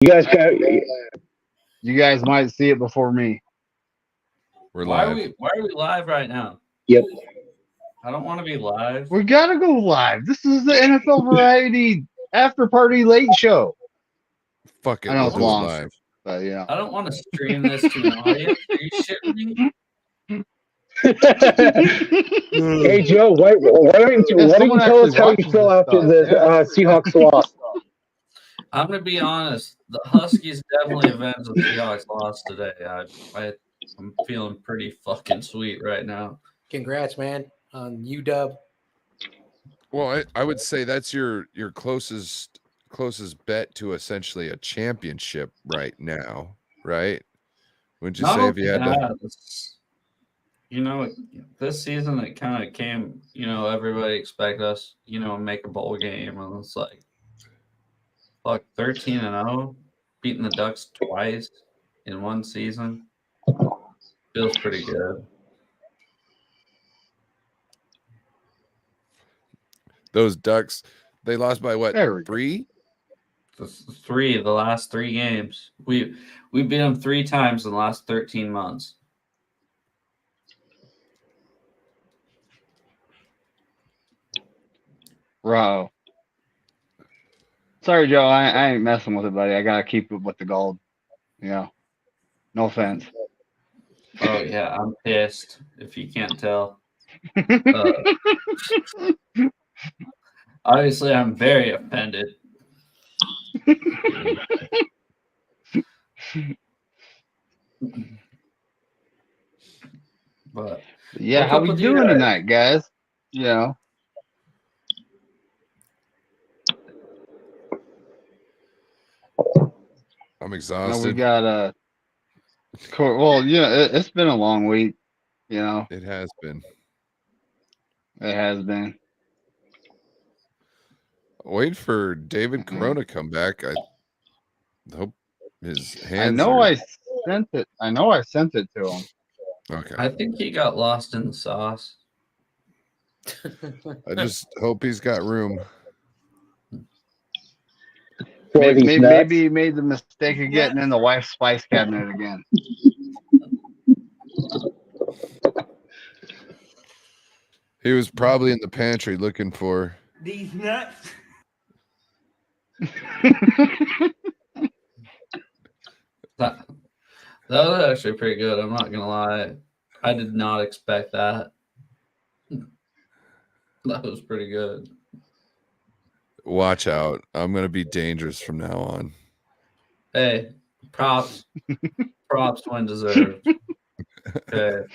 You guys got. You guys might see it before me. We're Why live. are we live right now? Yep. I don't want to be live. We gotta go live. This is the NFL Variety After Party Late Show. Fuck it. I know We'll it's do it long, live. but you know. I don't want to stream this to an audience. Are you shitting me? Hey Joe, why don't you someone tell us actually how you watches feel this after stuff, the Seahawks loss? I'm gonna be honest. The Huskies definitely avenged the Seahawks loss today. I'm feeling pretty fucking sweet right now. Congrats, man, on UW. Well, I would say that's your closest bet to essentially a championship right now, right? Wouldn't you Not say if only you had to? that, you know, this season it kind of came. You know, everybody expect us, make a bowl game, and it's like, fuck, 13-0, beating the Ducks twice in one season feels pretty good. Those Ducks, they lost by what? There we go. 3? The last 3 games. We beat them 3 times in the last 13 months. Bro. Sorry, Joe. I ain't messing with it, buddy. I gotta keep it with the gold. No offense. Oh yeah, I'm pissed. If you can't tell, obviously I'm very offended. But Yeah, what's how up we with you doing guys? tonight, guys? I'm We exhausted. got well, it's been a long week. It has been. It has been. Wait for David Mhm. Corona to come back. I hope his I hands. know are... I sent it. I know I sent it to him. Okay. I think he got lost in the sauce. I just hope he's got room. Maybe he made the mistake of getting in the wife's spice cabinet again. He was probably in the pantry looking for these nuts. That was actually pretty good. I'm not gonna lie. I did not expect that. That was pretty good. Watch out. I'm going to be dangerous from now on. Hey, props. Props when deserved. Okay.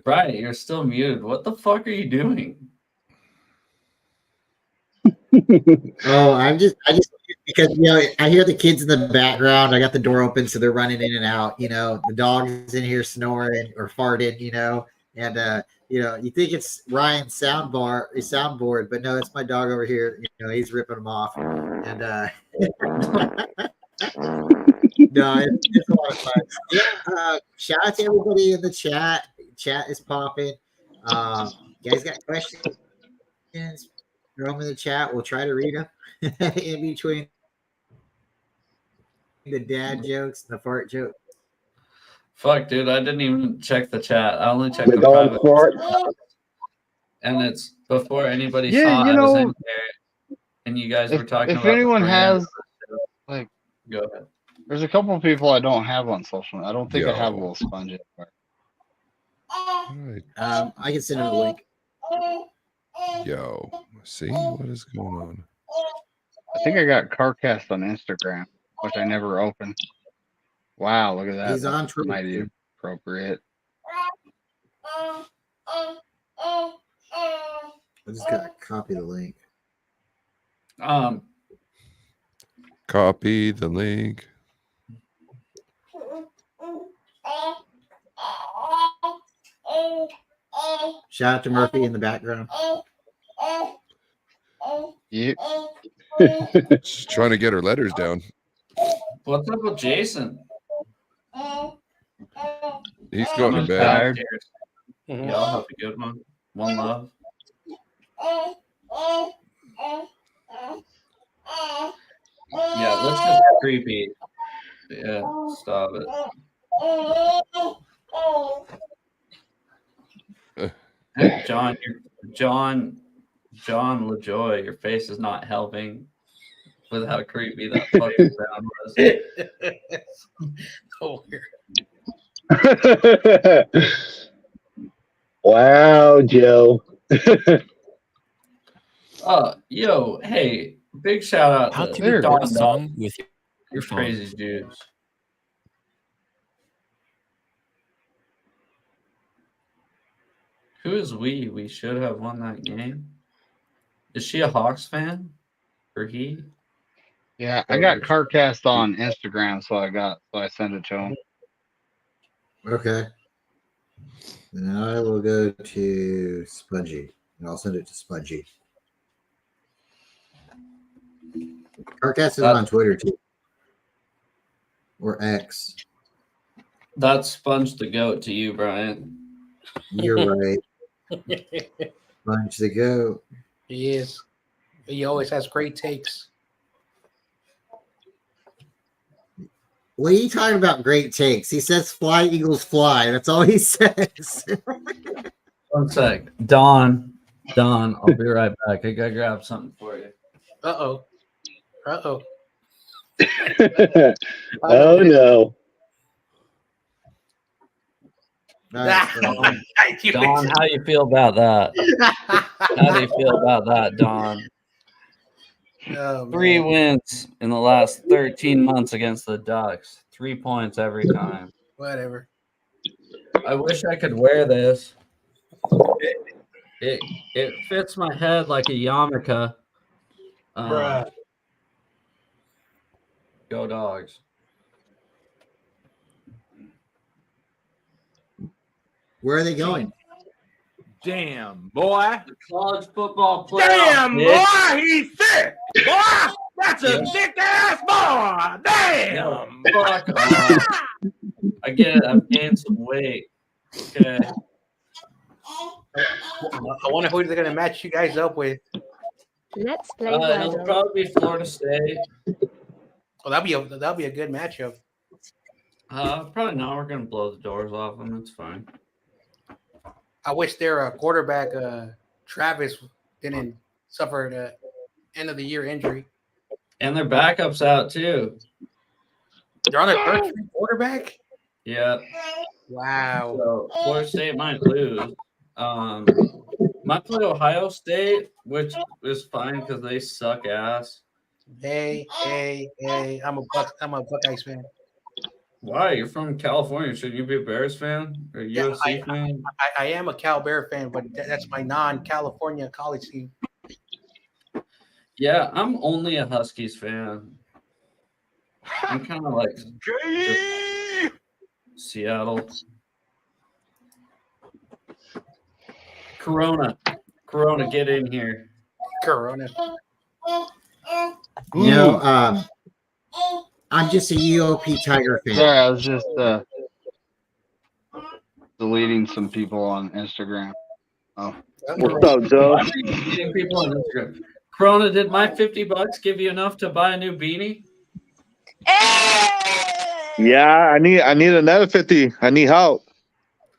Right, you're still muted. What the fuck are you doing? Oh, I just because I hear the kids in the background. I got the door open, so they're running in and out. The dog's in here snoring or farting. And you think it's Ryan's soundboard, but no, it's my dog over here. He's ripping them off, and no, it's a lot of fun. Yeah, shout out to everybody in the chat. Chat is popping. You guys got questions? Throw them in the chat. We'll try to read them in between the dad jokes and the fart joke. Fuck, dude, I didn't even check the chat. I only checked The the dog private. fart. And it's before anybody Yeah, saw I was in here. And you guys were talking If about anyone the brand. has, like, Go ahead. there's a couple of people I don't have on social. I don't think I have a Yo. little sponge anymore. Alright. I can send him a link. Yo. See what is going on? I think I got CarCast on Instagram, which I never opened. Wow, look at that. He's on That's Twitter. mighty appropriate. I just got to copy the link. Copy the link. Shout out to Murphy in the background. Yeah. She's trying to get her letters down. What's up with Jason? He's going to I'm bed. tired. Y'all have a good one. One love. Yeah, that's just creepy. Yeah, stop it. Hey, John LaJoy, your face is not helping with how creepy that fucking sound was. So weird. Wow, Joe. Yo, hey, big shout out How to to record Don a song with you your phone. crazy dudes. Who is we? We should have won that game. Is she a Hawks fan? Or he? Yeah, I got CarCast on Instagram, so I sent it to him. Okay. And I will go to Spongy. And I'll send it to Spongy. Carcass is on Twitter too. Or X. That's Sponge the Goat to you, Brian. You're right. Sponge the goat. He is. He always has great takes. What are you talking about? Great takes. He says fly, Eagles fly. That's all he says. 1 sec. Don, I'll be right back. I gotta grab something for you. Uh-oh. Uh-oh. Oh no. All right, so- Don, how you feel about that? How do you feel about that, Don? Oh, 3 man. wins in the last 13 months against the Ducks. 3 points every time. Whatever. I wish I could wear this. It fits my head like a yarmulke. Bruh. Go Dogs. Where are they going? Damn, boy. The college football playoff. Damn, bitch. boy, he's sick. Boy, that's a sick ass boy. Damn. Fuck off. I get it. I've gained some weight. Okay. I wonder who they're going to match you guys up with. Let's play It'll Wordle. probably be Florida State. Oh, that'll be a good matchup. Probably not. We're gonna blow the doors off them. It's fine. I wish their quarterback Travis didn't suffer the end of the year injury. And their backup's out too. They're on their third string quarterback. Yeah. Wow. So Florida State might lose. Might play Ohio State, which is fine because they suck ass. Hey. I'm a Buckeyes fan. Why? You're from California. Shouldn't you be a Bears fan or a Yeah, USC fan? I am a Cal Bear fan, but that's my non-California college team. Yeah, I'm only a Huskies fan. I'm kind of like Gay. Seattle. Corona, get in here. Corona. You know, I'm just a UOP Tiger fan. Sorry, I was just deleting some people on Instagram. Oh, What's up, Joe? Why are you deleting people on Instagram? Corona, did my $50 give you enough to buy a new beanie? Yeah, I need another 50. I need help.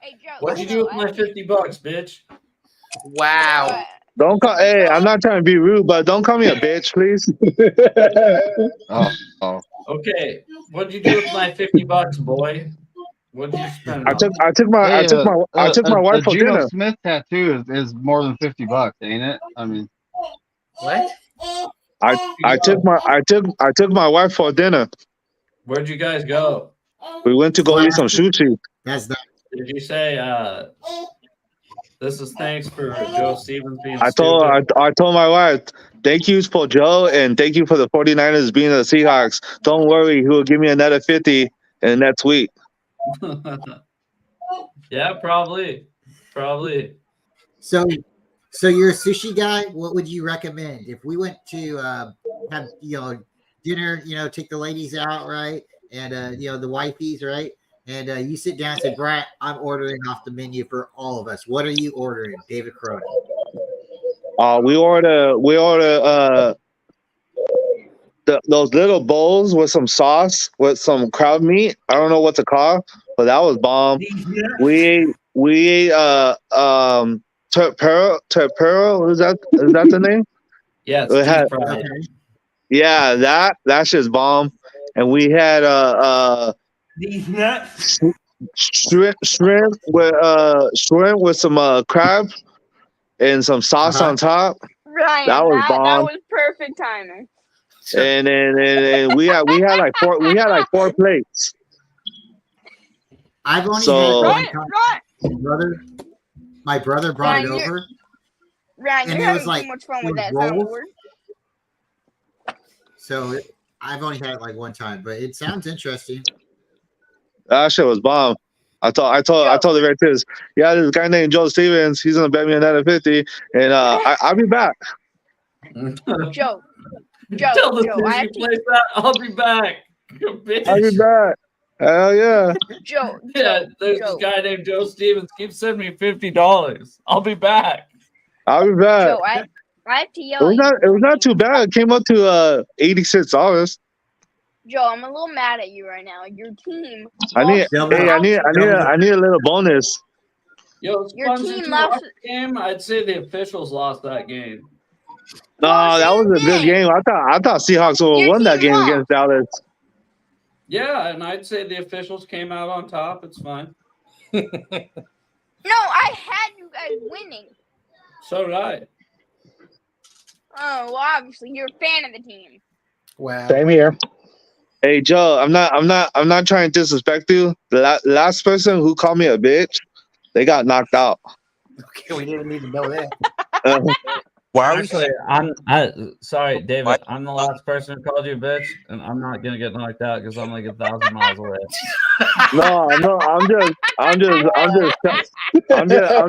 Hey, Joe, What'd you do with my $50, bitch? Wow. Don't call. Hey, I'm not trying to be rude, but don't call me a bitch, please. oh. Okay, what'd you do with my $50, boy? What'd you spend? I took my wife for Geno dinner. Smith tattoo is more than $50, ain't it? I mean, What? I took my wife for dinner. Where'd you guys go? We went to go eat some sushi. That's not. Did you say this is thanks for Joe Stevens being I stupid? told my wife, thank you for Joe and thank you for the 49ers being the Seahawks. Don't worry, he will give me another 50 in next week. Yeah, probably. So you're a sushi guy. What would you recommend if we went to have dinner? Take the ladies out, right? And the wifeys, right? And you sit down and say, Brett, I'm ordering off the menu for all of us. What are you ordering, David Cronin? We order those little bowls with some sauce with some crab meat. I don't know what to call, but that was bomb. We ate terpero. Is that the name? Yeah, it's It had, deep fried. yeah, that's just bomb. And we had These nuts. shrimp with some crab and some sauce on top. Ryan, That was that bomb. was perfect timing. And we had like four plates. I've only So- had Ryan, one Ryan, time. My brother brought it Ryan, over. Ryan, And you're it was having like too much fun with that rolls. soundboard. So I've only had it like one time, but it sounds interesting. That shit was bomb. I told the Rectors, yeah, there's a guy named Joe Stevens. He's gonna bet me another 50, and I'll be back. Joe, Tell the Joe, I have sushi to, place that. I'll be back. Bitch. I'll be back. Hell yeah. Joe, Yeah, there's Joe. this guy named Joe Stevens. Keep sending me $50. I'll be back. I'll be back. Joe, I have to It yell. was at you. not too bad. It came up to $86. Joe, I'm a little mad at you right now. Your team. I need a little bonus. Yo, Your Sponge, team did you lost- watch the game? I'd say the officials lost that game. No, that was a good game. I thought Seahawks would have Your won that team game lost. against Dallas. Yeah, and I'd say the officials came out on top. It's fine. No, I had you guys winning. So did I. Oh, well, obviously you're a fan of the team. Wow. Same here. Hey Joe, I'm not trying to disrespect you. The last person who called me a bitch, they got knocked out. Okay, we didn't need to know that. Why are we Actually, sorry, David. I'm the last person who called you a bitch, and I'm not gonna get knocked out because I'm like 1,000 miles away. No, I'm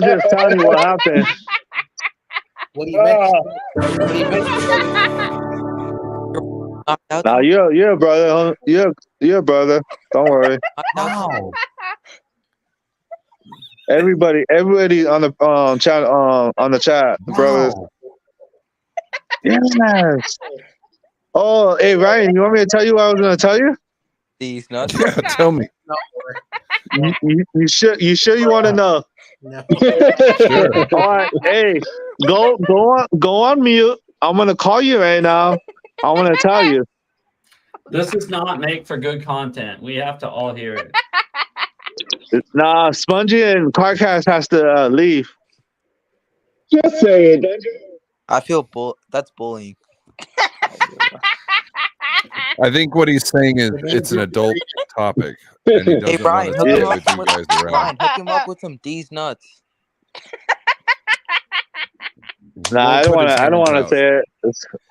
just telling you what happened. What do you make? What do you make? knocked out? Now you're a brother. Huh? You're a brother. Don't worry. Wow. Everybody on the chat on the chat, the brothers. Yes. Oh, hey Ryan, you want me to tell you what I was gonna tell you? These nuts. Yeah, tell me. You sure you want to know? No. Sure. All right, hey, go on mute. I'm gonna call you right now. I want to tell you. This is not make for good content. We have to all hear it. Nah, Spongy and Carcast has to leave. Just say it, don't you? I feel that's bullying. I think what he's saying is it's an adult topic, and he doesn't Brian, want to hook deal him with you up guys around. Brian, hook him up with some D's nuts. Nah, I don't want to say it.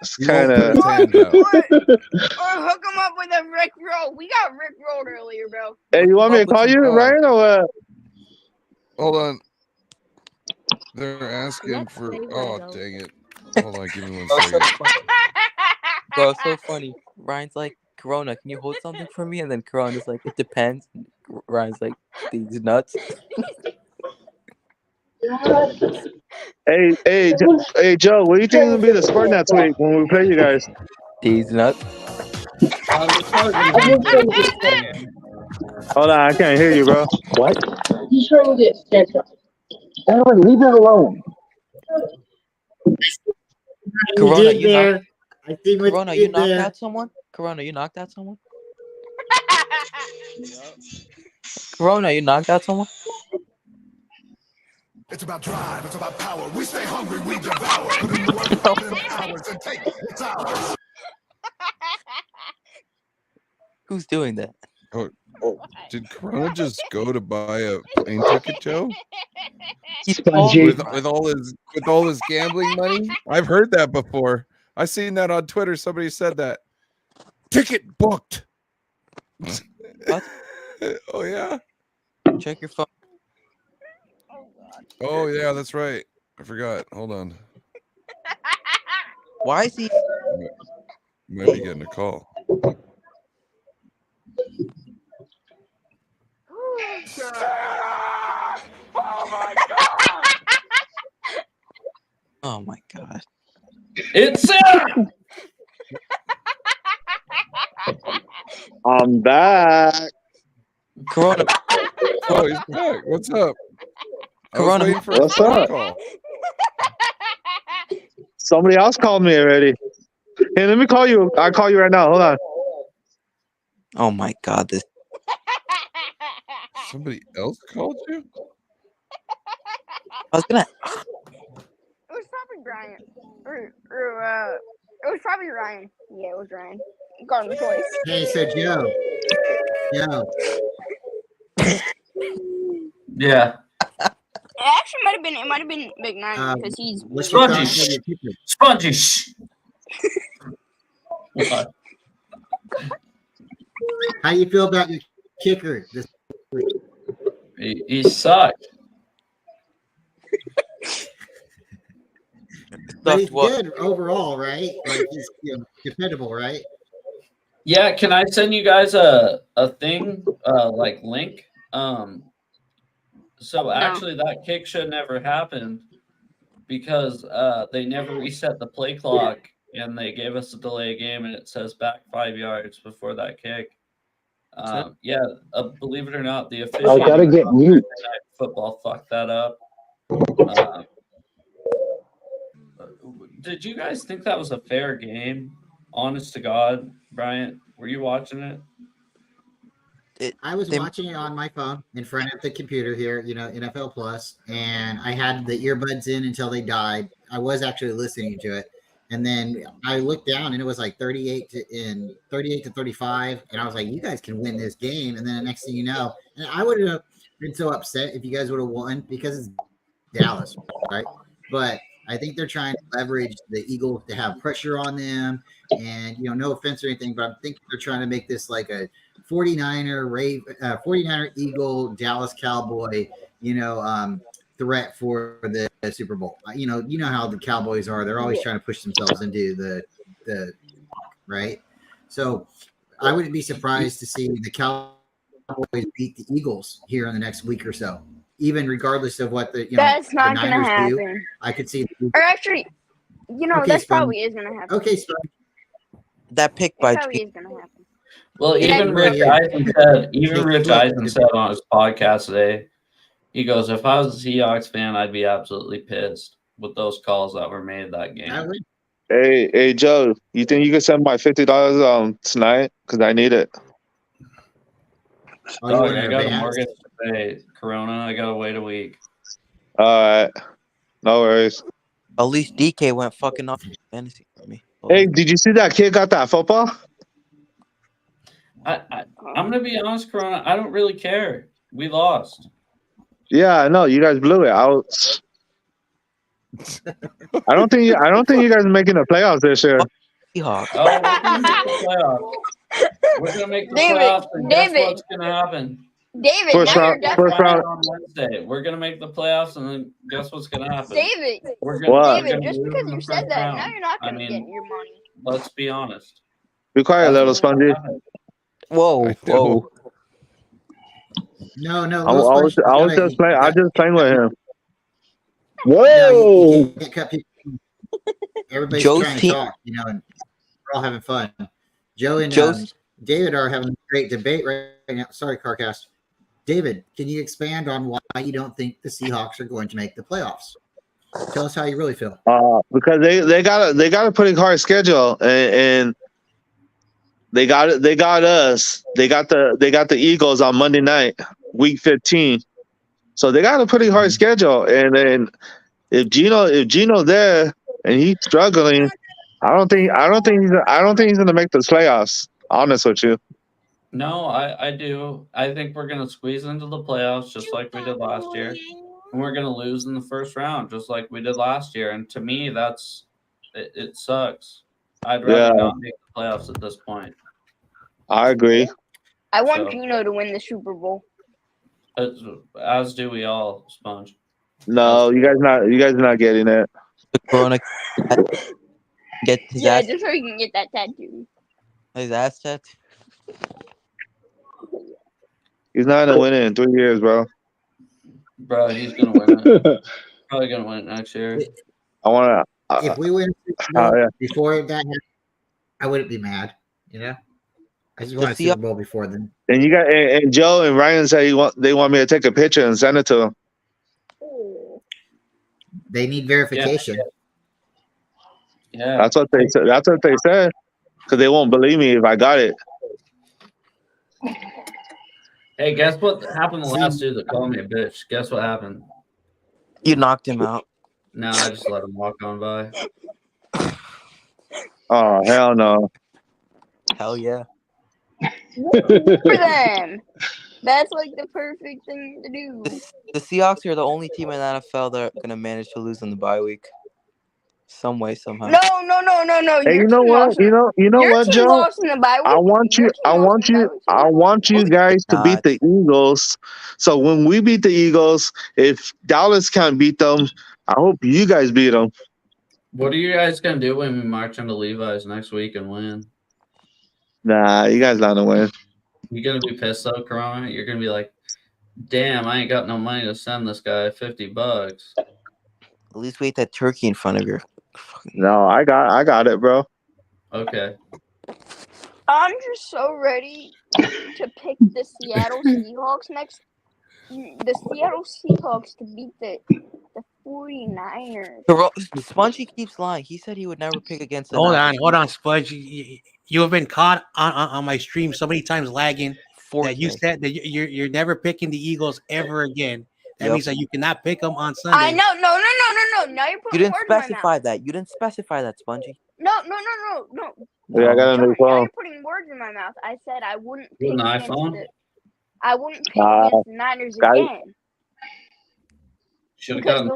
It's kind of. Or hook him up with a Rick roll. We got Rick rolled earlier, bro. Hey, you want me to call you, Ryan, or what? Hold on. They're asking Let's for. play Oh, Lego. dang it. Hold on, give me one Bro, second. Bro, it's so funny. Ryan's like, Corona, can you hold something for me? And then Corona's like, it depends. And Ryan's like, these nuts. Hey, Joe, what do you think will be the score next week when we play you guys? These nuts. Hold on, I can't hear you, bro. What? You sure get scheduled? Aaron, leave it alone. Corona, did you there. knocked, I think what Corona, you you did knocked there. out someone? Corona, you knocked out someone? Corona, you knocked out someone? It's about drive, it's about power. We stay hungry, we devour. Put in the work, put in the hours, and take it's ours. Who's doing that? Did Corona just go to buy a plane ticket, Joe? Spongy. With all his gambling money? I've heard that before. I seen that on Twitter. Somebody said that. Ticket booked. What? Oh yeah. Check your phone. Oh yeah, that's right. I forgot. Hold on. Why is he? Might be getting a call. Oh my god. It's Sarah. I'm back. Corona. Oh, he's back. What's up? I was Corona. waiting for What's a phone up? call. Somebody else called me already. Hey, let me call you. I'll call you right now. Hold on. Oh my God! This. Somebody else called you? I was gonna. It was probably Brian. Or it was probably Ryan. Yeah, it was Ryan. Garden choice. Hey, so Joe. Yeah. It actually might have been. It might have been Big Nine because he's. What's your Spongy. thoughts on your kicker? Spongy. Shh. What? How you feel about your kicker? This He sucked. but he's What? good overall, right? Like he's dependable, right? Yeah, can I send you guys a thing like link? So actually that kick should never happen because they never reset the play clock and they gave us a delay game and it says back 5 yards before that kick. Yeah, believe it or not, the officiating I gotta get on mute. Thursday Night Football fucked that up. Did you guys think that was a fair game? Honest to God, Bryant, were you watching it? I was watching it on my phone in front of the computer here, NFL Plus, and I had the earbuds in until they died. I was actually listening to it, and then I looked down and it was like 38 to 35, and I was like, "You guys can win this game." And then the next thing you know, and I would have been so upset if you guys would have won because it's Dallas, right? But I think they're trying to leverage the Eagles to have pressure on them, and no offense or anything, but I think they're trying to make this like a 49er Eagle Dallas Cowboy threat for the Super Bowl. You know how the Cowboys are. They're always trying to push themselves into the right. So I wouldn't be surprised to see the Cowboys beat the Eagles here in the next week or so. Even regardless of what the That's not the gonna Niners happen. do, I could see. Or actually, Okay, that's Spun. probably is gonna happen. Okay, so That pick It by probably is gonna happen. Well, Yeah, even it Rich really is. Eisen said. Even Jake, Rich look, Eisen said on his podcast today. He goes, "If I was a Seahawks fan, I'd be absolutely pissed with those calls that were made that game." I would. Hey, Joe. You think you can send my $50 tonight? Cause I need it. Oh, you Dog, want I an got a advance? mortgage to pay. Corona, I gotta wait a week. All right. No worries. At least DK went fucking off fantasy for me. Hey, did you see that kid got that football? I'm gonna be honest, Corona. I don't really care. We lost. Yeah, I know. You guys blew it. I don't think you guys are making the playoffs this year. Seahawks. Oh, we're gonna make the playoffs. We're gonna make the playoffs, and guess what's gonna happen? David, First now you're round. definitely. First round. On Wednesday, we're gonna make the playoffs, and then guess what's gonna happen? David, We're gonna, What? David, just because you said that, now round. you're not I gonna mean, get your money. let's be honest. Be quiet, little Spongy. Whoa, whoa. No, I was just playing. I just playing with him. Whoa! No, you can't cut people. Everybody's Joe's trying to team- talk, and we're all having fun. Joe and Joe's- David are having a great debate right now. Sorry, Carcast. David, can you expand on why you don't think the Seahawks are going to make the playoffs? Tell us how you really feel. Because they got a pretty hard schedule, and they got us. They got the Eagles on Monday night, week 15. So they got a pretty hard schedule, and then if Gino's there and he's struggling, I don't think he's gonna make the playoffs. Honest with you. No, I do. I think we're gonna squeeze into the playoffs just like we did last year, and we're gonna lose in the first round just like we did last year. And to me, it sucks. I'd rather not make the playoffs at this point. I agree. I want So- Gino to win the Super Bowl. As do we all, Sponge. No, you guys not getting it. The Corona get his Yeah, ass, just so he can get that tattoo. his ass tattoo. He's not gonna win it in 3 years, bro. Bro, he's gonna win it. Probably gonna win it next year. I want If we win yeah. before that happened, I wouldn't be mad. I just want a Super Bowl before then. And you got and Joe and Ryan said they want me to take a picture and send it to them. They need verification. Yeah. That's what they said. That's what they said. Because they won't believe me if I got it. Hey, guess what happened the last dude that called me a bitch? Guess what happened? You knocked him out. No, I just let him walk on by. Oh hell no! Hell yeah. Good for them. That's like the perfect thing to do. The Seahawks are the only team in the NFL that are going to manage to lose in the bye week. Some way, somehow. No. Hey, Your you know team what? lost. You know Your what, team Joe? lost in the bye week. I want Your you. team I lost want in the you. bye week. I want you guys to beat the Eagles. So when we beat the Eagles, if Dallas can't beat them, I hope you guys beat them. What are you guys gonna do when we march into Levi's next week and win? Nah, you guys not gonna win. You gonna be pissed though, Corona? You're gonna be like, damn, I ain't got no money to send this guy $50. At least we ate that turkey in front of your. No, I got it, bro. Okay. I'm just so ready to pick the Seattle Seahawks next. The Seattle Seahawks to beat the 49ers. Spongy keeps lying. He said he would never pick against the Hold Niners. on, Spudge. You have been caught on my stream so many times lagging that you said that you're never picking the Eagles ever again. That means that you cannot pick them on Sunday. I know. No. Now you're You putting didn't words in my specify mouth. that. You didn't specify that, Spongy. No. Yeah, I got a new Now phone. you're putting words in my mouth. I said I wouldn't pick An against iPhone? I wouldn't pick against the Niners again. Should have Because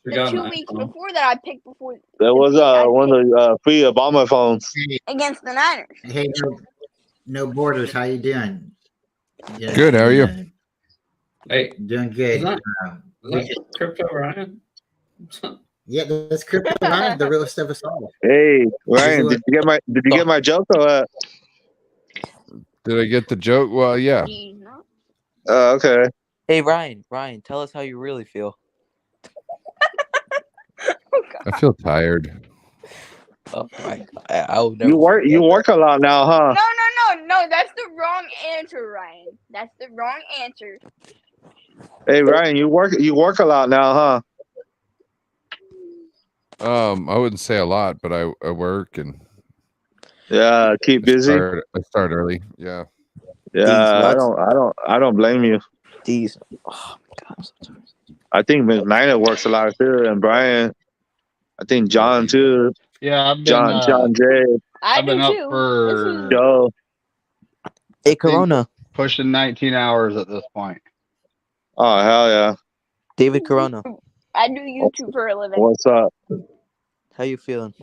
gotten. the 2 weeks before that, I picked before. That was one of the free Obama phones. Against the Niners. Hey, no borders. How you doing? Yeah, Good. How are you? Hey, doing good. Is that Crypto Ryan? Yeah, that's Crypto Ryan, the realest of us all. Hey, Ryan, did you get my joke or what? Did I get the joke? Well, yeah. Okay. Hey, Ryan, tell us how you really feel. I feel tired. Oh my God. I will never You work a lot now, huh? No. That's the wrong answer, Ryan. That's the wrong answer. Hey, Ryan, you work a lot now, huh? I wouldn't say a lot, but I work and Yeah, keep busy. I start early. Yeah. Yeah, I don't blame you. These. Oh my God, I'm so tired. I think McNiner works a lot too, and Brian. I think John too. Yeah, I've been John Jay. I've been up for Joe. Hey, Corona. Pushing 19 hours at this point. Oh hell yeah. David Corona. I do YouTube for a living. What's up? How you feeling?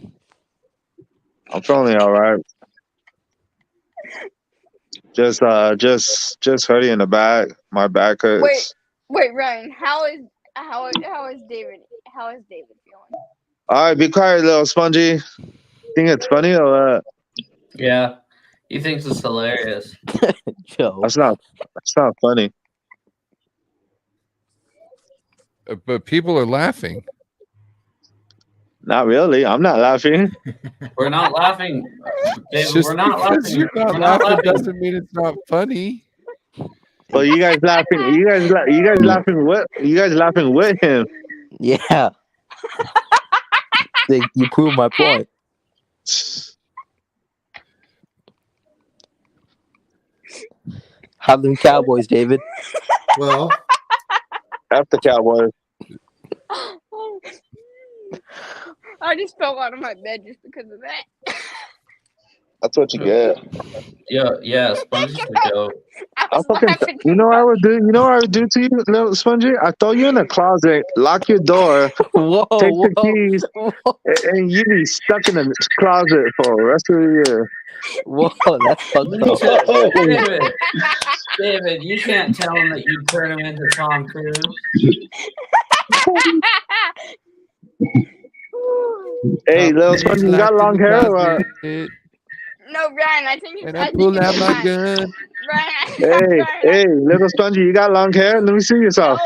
I'm feeling all right. Just hurting in the back. My back hurts. Wait, Ryan. How is David? How is David feeling? All right, be quiet, little spongy. Think it's funny or what? Yeah. He thinks it's hilarious. Joe. That's not funny. But people are laughing. Not really. I'm not laughing. We're not laughing. David, Just we're not because laughing. you're not We're not laughing laughing. doesn't mean it's not funny. Well, you guys laughing. You guys laughing with. You guys laughing with him. Yeah. You prove my point. Have them Cowboys, David. Well, F the Cowboys. I just fell out of my bed just because of that. That's what you get. Yeah, Spongy's the goat. I'm fucking. You know what I would do? You know what I would do to you, little spongy? I throw you in the closet, lock your door, take the keys, and you be stuck in the closet for the rest of the year. Whoa, that's fucked up. David, you can't tell him that you turn him into Tom Cruise. Hey, little spongy, you got long hair or what? No, Ryan, I think And I pull out my gun. Hey, little spongy, you got long hair? Let me see yourself.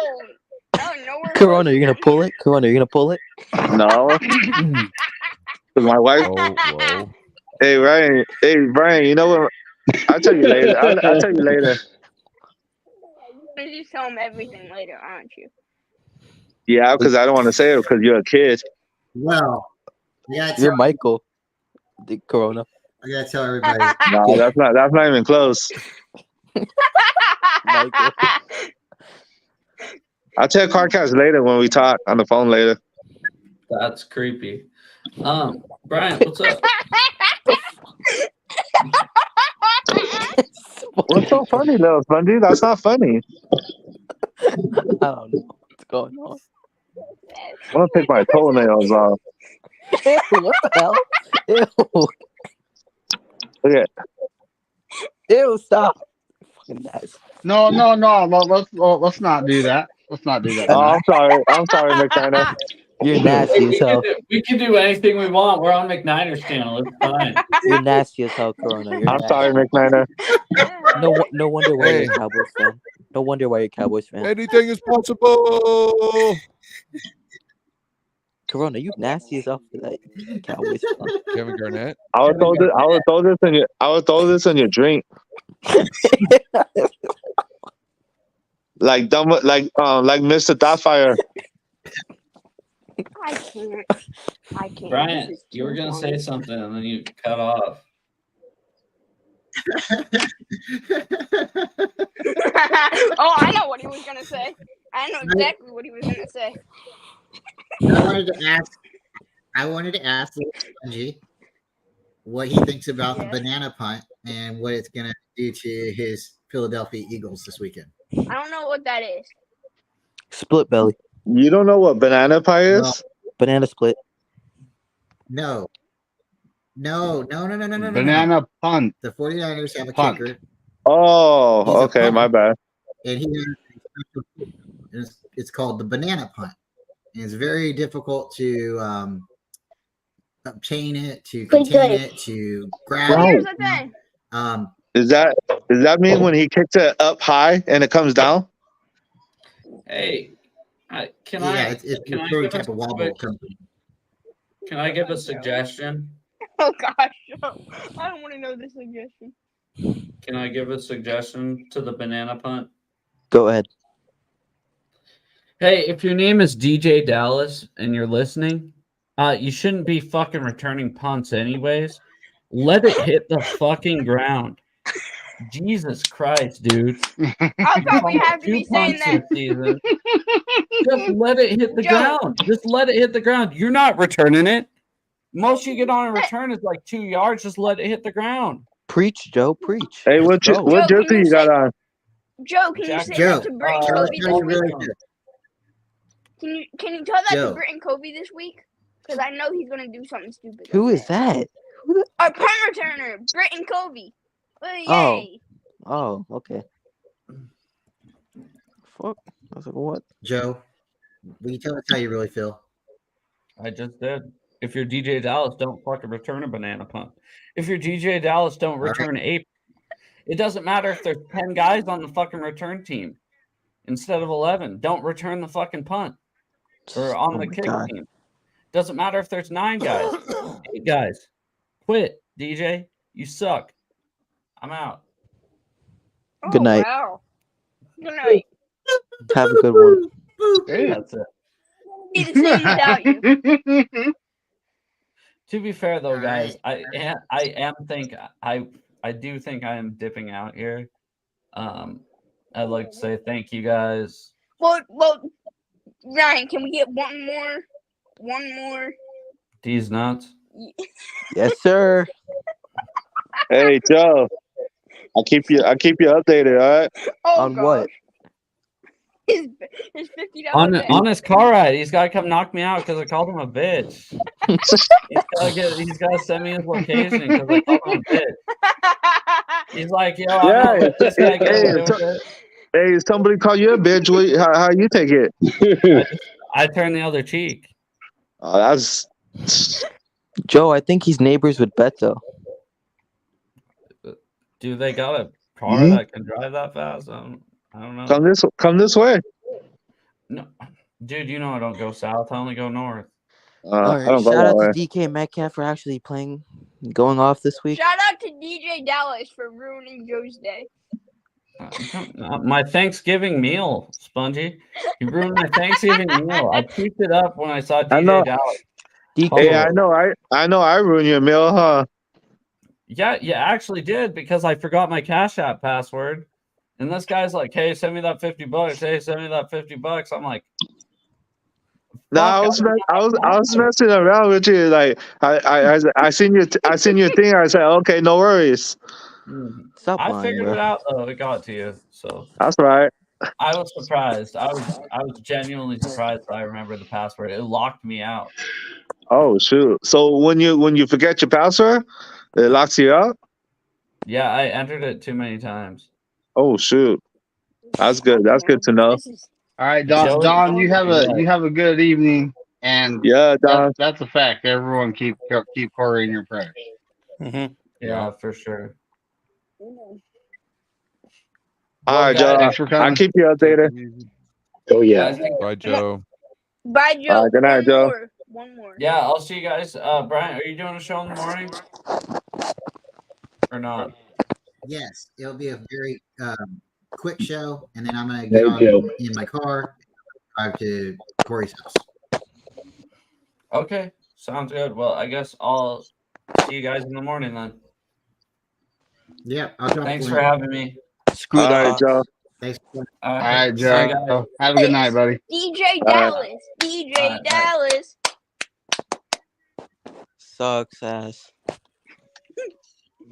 Corona, you're gonna pull it? Corona, you're gonna pull it? No. My wife. Whoa. Hey, Ryan. Hey, Brian. You know I'll tell you later. I'll tell you later. You just tell him everything later, aren't you? Yeah, because I don't want to say it because you're a kid. Well, You're tell, Michael. The Corona. I gotta tell everybody. No, that's not even close. Michael. I'll tell Carcast later when we talk on the phone later. That's creepy. Brian, what's up? What's so funny, little Spongy? That's not funny. I don't know what's going on. I'm gonna take my toenails off. Ew, what the hell? Ew. Look at Ew, stop. Fucking nice. No. Let's not do that. Let's not do that. Oh, tonight. I'm sorry, McKenna. You're nasty as hell. We can do anything we want. We're on McNiner's channel. It's fine. You're nasty as hell, Corona. You're I'm nasty. sorry, McKenna. No wonder why you're Hey. a Cowboys fan. No wonder why you're a Cowboys fan. Anything is possible. Corona, you nasty as hell for that Cowboys fan. Kevin Garnett. I would throw this in your drink. Like Mr. Thoughtfire. I can't. Brian, This is you were too gonna funny. say something and then you cut off. Oh, I know what he was gonna say. I know exactly what he was gonna say. I wanted to ask little Spongy what he thinks about the banana punt and what it's gonna do to his Philadelphia Eagles this weekend. I don't know what that is. Split belly. You don't know what banana pie is? Well, Banana split. No. Banana punt. The 49ers have a Punt. kicker, Oh, He's a okay, punter. my bad. and it's called the banana punt. And it's very difficult to obtain it, to contain it, to grab Well, it. here's the thing. Does that mean when he kicks it up high and it comes down? Hey, can Yeah, it's can a I very give type of wobble. Can I give a suggestion? Oh gosh, I don't want to know this suggestion. Can I give a suggestion to the banana punt? Go ahead. Hey, if your name is DJ Dallas and you're listening, you shouldn't be fucking returning punts anyways. Let it hit the fucking ground. Jesus Christ, dude. I'll probably have to Two be saying punts that. this season. Just let it hit the Joe. ground. Just let it hit the ground. You're not returning it. Most you get on a return is like 2 yards. Just let it hit the ground. Preach, Joe. Preach. Hey, what Let's go. Joe, jersey can you you got say- on? Joe, can you Jack- say Joe, that to Britton Joe, Covey tell this you week? really good. Can you tell that Joe. to Britton Covey this week? Because I know he's gonna do something stupid. Who like is that? Our punt returner, Britton Covey. Yay! Oh. Oh, okay. Fuck. I was like, what? Joe, will you tell us how you really feel? I just did. If you're DJ Dallas, don't fucking return a banana punt. If you're DJ Dallas, don't right. return a. It doesn't matter if there's 10 guys on the fucking return team instead of 11. Don't return the fucking punt or on Oh the my kick God. team. Doesn't matter if there's 9 guys, 8 guys. Quit, DJ. You suck. I'm out. Good night. Wow. Good night. Have a good one. That's it. Be the same without you. To be fair though, All guys, right. I do think I am dipping out here. I'd like to say thank you guys. Well, Ryan, can we get one more? One more? These nuts. Yes, sir. Hey, Joe. I'll keep you updated, all right? Oh, On what? His $50 On bet. on his car ride, he's got to come knock me out because I called him a bitch. He's got to send me his location because I called him a bitch. He's like, yo, I'm Yeah. not let this guy get Hey, away with it. Hey, somebody call you a bitch. How you take it? I turn the other cheek. Oh, that's Joe, I think he's neighbors with Beto. Do they got a car Mhm. that can drive that fast? I don't know. come this way. No, dude, you know I don't go south. I only go north. All I right. don't go Shout that out way. to DK Metcalf for actually going off this week. Shout out to DJ Dallas for ruining Joe's day. My Thanksgiving meal, Spongy. You ruined my Thanksgiving meal. I picked it up when I saw I know. DJ Dallas. Hey, I know. I ruined your meal, huh? Yeah, you actually did because I forgot my Cash App password. And this guy's like, "Hey, send me that $50. Hey, send me that $50." I'm like, No, fuck, I was messing around with you. Like I seen your thing. I said, okay, no worries. Stop I lying, figured bro. it out though. It got to you. So That's right. I was surprised. I was genuinely surprised that I remember the password. It locked me out. Oh shoot! So when you forget your password, it locks you out. Yeah, I entered it too many times. Oh shoot! That's good. That's good to know. All right, Don, you have a good evening, and Yeah, Don. that's a fact. Everyone keep Corey in your prayers. Yeah, for sure. All right, guys, Joe. thanks for coming. I'll keep you updated. Oh yeah. Bye, Joe. Bye, Joe. All right, good night, Joe. One more. Yeah, I'll see you guys. Brian, are you doing a show in the morning? Or not? Yes, it'll be a very quick show, and then I'm gonna get on in my car, drive to Corey's house. Okay, sounds good. Well, I guess I'll see you guys in the morning then. Yeah, I'll drop. Thanks for having me. Screw All the right, Hawks. Joe. Thanks. All right, See you guys. Joe. Have a good night, buddy. DJ All right. Dallas. DJ Dallas. Sucks ass.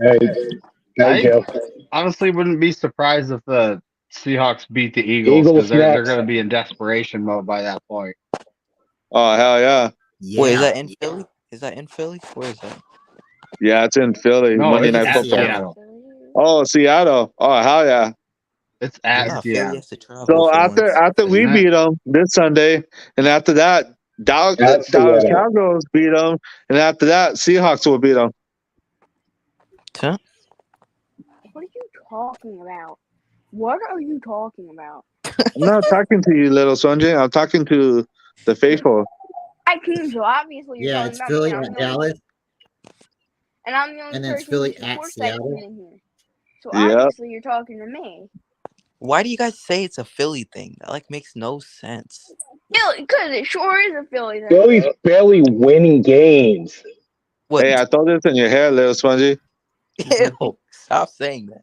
Hey, I Joe. honestly wouldn't be surprised if the Seahawks beat the Eagles because they're next. going to be in desperation mode by that point. Oh hell yeah! Wait, is that in Philly? Is that in Philly? Where is that? Yeah, it's in Philly. No, Monday it's Night at Football. Seattle. Oh, Seattle. Oh hell yeah! It's at Yeah, Philly Seattle. has to travel So for once. after we Isn't it? beat them this Sunday, and after that, Dallas Cowgirls beat them, and after that, Seahawks will beat them. Huh? What are you talking about? What are you talking about? I'm not talking to you, little Sanjay. I'm talking to the faithful. I can, so obviously you're Yeah, talking it's about Philly me. at Dallas, And I'm the only and then it's person Philly who at supports that Seattle. team in here. So Yep. obviously you're talking to me. Why do you guys say it's a Philly thing? That like makes no sense. Philly, because it sure is a Philly thing. Philly's barely winning games. What? Hey, I throw this in your hair, little Spongy. Ew, stop saying that.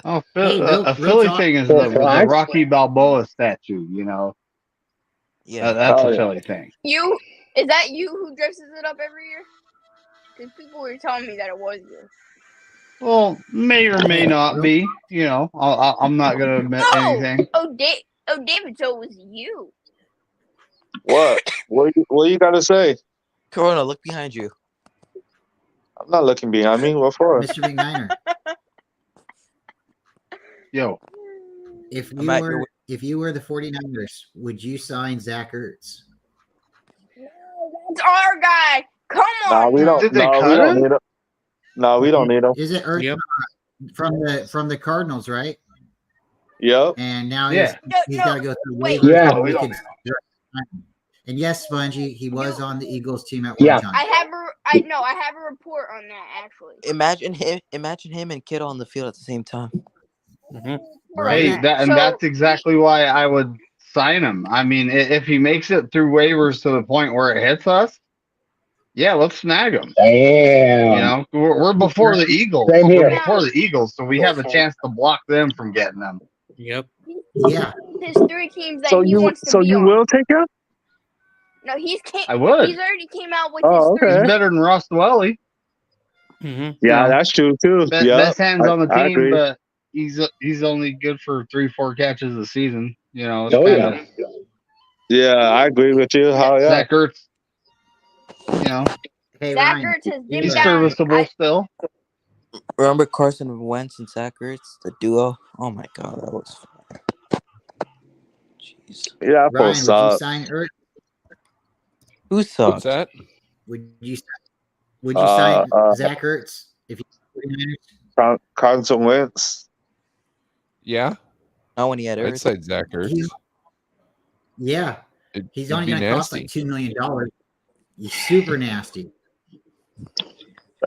Oh, Hey, a real Philly talk. thing is For the facts? Rocky Balboa statue. You know, Yeah. that's Oh, a yeah. Philly thing. Is that you who dresses it up every year? Because people were telling me that it was you. Well, may or may not be. You know, I'm not gonna admit anything. David, so it was you. What? What you gotta say? Corona, look behind you. I'm not looking behind me. What for? Mr. McNiner, Yo, if I'm at your you were the 49ers, would you sign Zach Ertz? That's our guy. Come Nah, on. we don't. Did they No, we cut don't him? need him. No, we don't need him. Is it Ertz Yep. from the Cardinals, right? Yep. And now Yeah. he's No, got to go through wait. waivers. Yeah. so we we could- don't and yes, Spongy, he was on the Eagles team at one Yeah. time. I have a report on that actually. Imagine him and Kittle on the field at the same time. Hey, Right. that's exactly why I would sign him. I mean, if he makes it through waivers to the point where it hits us, yeah, let's snag him. Damn. You know, we're before the Eagles. Same here. We're before the Eagles, so we have a chance to block them from getting them. Yep. Yeah. There's 3 teams that So he you wants to be you on. will take him? No, I would. He's already came out with Oh, his 3. okay. He's better than Ross Dwelly. Mm-hmm. Yeah, know, that's true too. Yeah, Best hands on the I team, agree. but he's only good for 3-4 catches a season. You know, it's Oh kind yeah. of Yeah, I agree with you. How yeah. Zach Ertz. You know, Hey, Zach Ryan, Ertz has dipped he's down. serviceable still. Remember Carson Wentz and Zach Ertz, the duo? Oh my god, that was fun. Jeez. Yeah, Ryan, would you suck. sign Ertz? Who What's sucks? that? Would you sign Zach Ertz if you? Carson Wentz. Yeah, Not when he had I'd Ertz. say Zach Ertz. Yeah, he's only It'd be going to cost like nasty. $2 million. He's super nasty.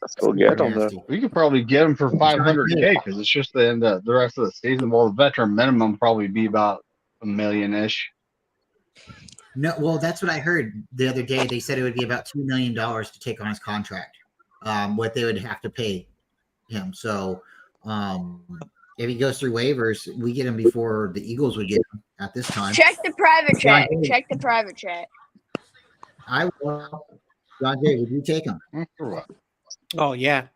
Let's go get him. Then. We could probably get him for 500K because it's just the end of the rest of the season. Well, the veteran minimum probably be about $1 million-ish. No, well, that's what I heard the other day. They said it would be about $2 million to take on his contract. What they would have to pay him. So, if he goes through waivers, we get him before the Eagles would get him at this time. Check the private chat. Check the private chat. I will. John Jay, would you take him? For what? Oh yeah,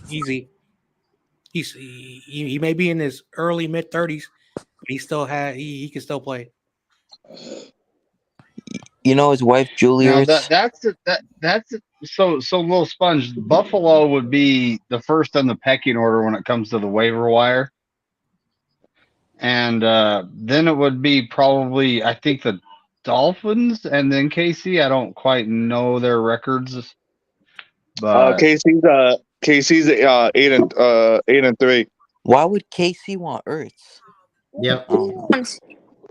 easy. He may be in his early mid 30s, but he still he can still play. You know his wife Julia. Now that's so Little Sponge. Buffalo would be the first on the pecking order when it comes to the waiver wire, and then it would be probably I think the Dolphins and then KC. I don't quite know their records, but KC's 8-3. Why would KC want Ertz? Yep.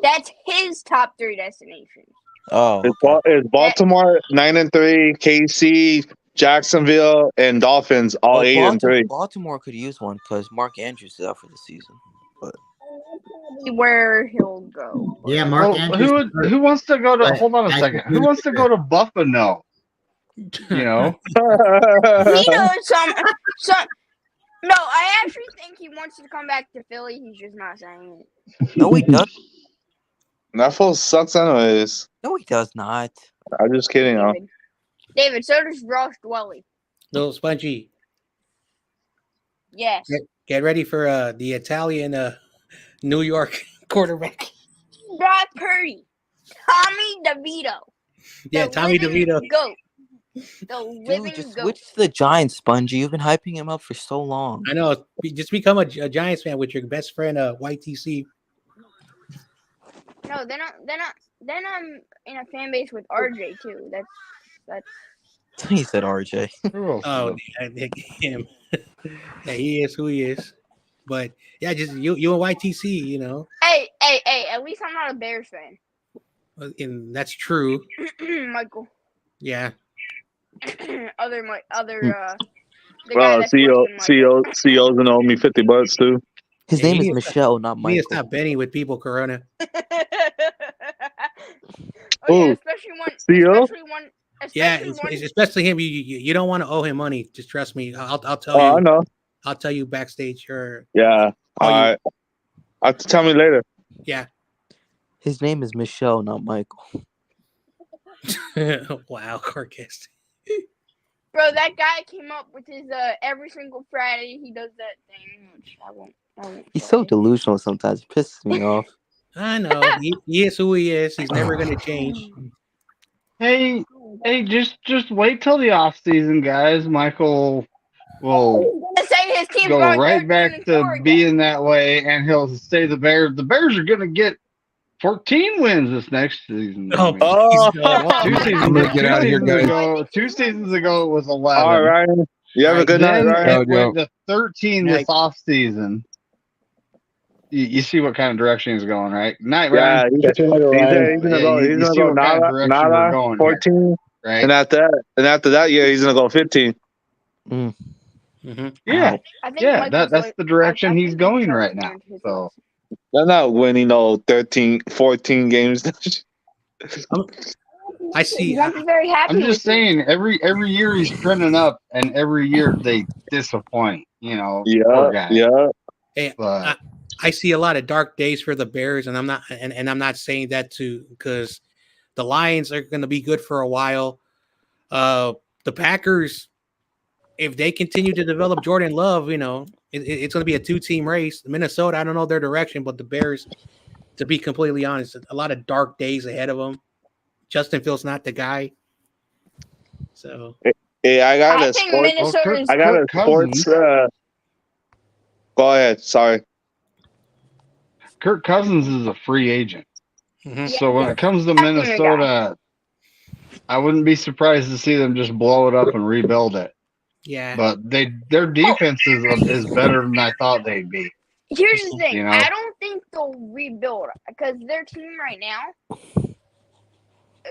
That's his top 3 destination. Oh, It's Baltimore 9-3, KC, Jacksonville, and Dolphins all 8-3. Baltimore could use one because Mark Andrews is out for the season. But Where he'll go. Yeah, Mark Andrews. Who wants to go to? Hold on a second. Who wants to go to Buffalo? You know. He knows some. No, I actually think he wants to come back to Philly. He's just not saying it. no, he does. That fool sucks anyways. No, he does not. I'm just kidding. Huh? David, so does Ross Dwelly. Little Spongy. Yes. Get ready for the Italian New York quarterback. Brock Purdy. Tommy DeVito. Yeah, Tommy DeVito. Goat. The living Dude, just goat. switch to the Giants, Spongy. You've been hyping him up for so long. I know. Just become a Giants fan with your best friend, YTC. No, then I'm in a fan base with RJ too. That's. He said RJ. Oh, him. Yeah, he is who he is. But yeah, just you and YTC, you know. Hey! At least I'm not a Bears fan. And that's true. Michael. Yeah. other. The guy Well, that's worse than CEO's gonna owe me $50 too. His Yeah, name is he Michelle, not He Michael. is not Benny with people, Corona. Oh yeah, Who? especially one. CEO? Yeah, Especially one. especially him. You don't want to owe him money. Just trust me. I'll tell Oh, I you. know. I'll tell you backstage. Or Yeah. call All you. right. I'll tell me later. Yeah. His name is Michelle, not Michael. Wow, Carcass. Bro, that guy came up with his every single Friday he does that thing, which I won't He's say. so delusional sometimes. It pisses me off. I know. He is who he is. He's never going to change. Hey, just wait till the off season, guys. Michael will Say his team's go going right back 13-4 to again. being that way, and he'll say the Bears. The Bears are going to get 14 wins this next season. Oh, I mean, Oh, two seasons. I'm gonna get out of here, guys. 2 seasons ago, it was 11. all right. You have a good night, Then Ryan. it went to 13 this off season. You see what kind of direction he's going, right? Night, Yeah, Ryan. Catch you later, Ryan. he's gonna Yeah, go. you He's see gonna go what kind of direction we're Nala, going here, 14, right? and after that year, he's gonna go 15. Mm-hmm. Yeah, I think yeah. Michael's That's like- the direction I he's think going Michael's right now. learned his So lesson. They're not winning 13, 14 games. I see. He won't be very happy. I'm just with saying, every year he's trending up, and every year they disappoint. You know, poor guy. yeah. Hey, But I see a lot of dark days for the Bears, and I'm not saying that because the Lions are going to be good for a while. The Packers, if they continue to develop Jordan Love, you know, it's going to be a 2-team race. Minnesota, I don't know their direction, but the Bears, to be completely honest, a lot of dark days ahead of them. Justin Fields not the guy. So Hey, I got I a think sports. Minnesota's. I got a Kirk sports. Cousins. Go ahead. Sorry. Kirk Cousins is a free agent. mhm. So when it comes to Definitely a Minnesota, I wouldn't be surprised to see them just blow it up and rebuild it. yeah, But their defense is better than I thought they'd be. Here's the thing. You know? I don't think they'll rebuild because their team right now.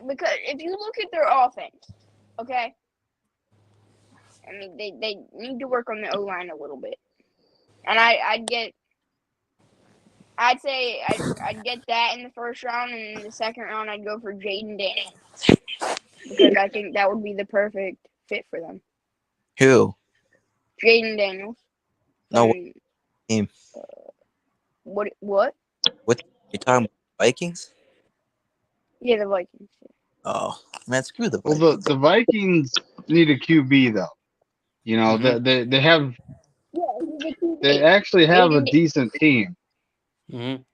Because if you look at their offense, okay, I mean, they need to work on the O line a little bit, and I'd say I'd get that in the first round, and in the second round I'd go for Jaden Daniels because I think that would be the perfect fit for them. Who? Jaden Daniels. No, what team? What? What? You talking about Vikings? Yeah, the Vikings. Oh, man, screw the Well, Vikings. the Vikings need a QB though. You know, they have Yeah, he's a QB. they actually have a Jaden- decent team,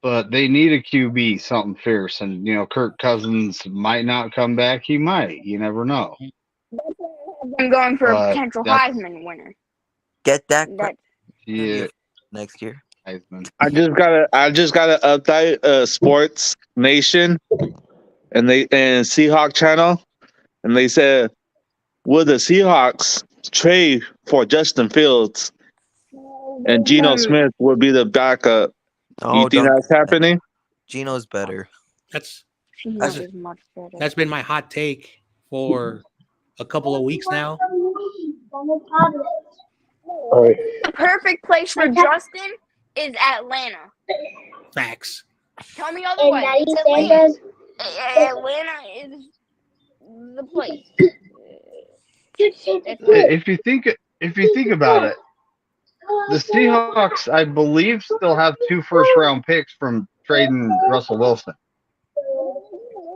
but they need a QB, something fierce. And you know, Kirk Cousins might not come back. He might. You never know. That's why I have them going for a But potential that's- Heisman winner. Get Dak That Yeah, next year. Heisman. I just gotta update Sports Nation and Seahawk channel, and they said, will the Seahawks trade for Justin Fields and Geno Smith will be the backup? No, You think don't that's do that. happening? Gino's better. That's much better. that's been my hot take for a couple of weeks now. The perfect place for Justin is Atlanta. Facts. Tell me otherwise. It's Atlanta. Atlanta is the place. If you think about it, the Seahawks, I believe, still have 2 first-round picks from trading Russell Wilson.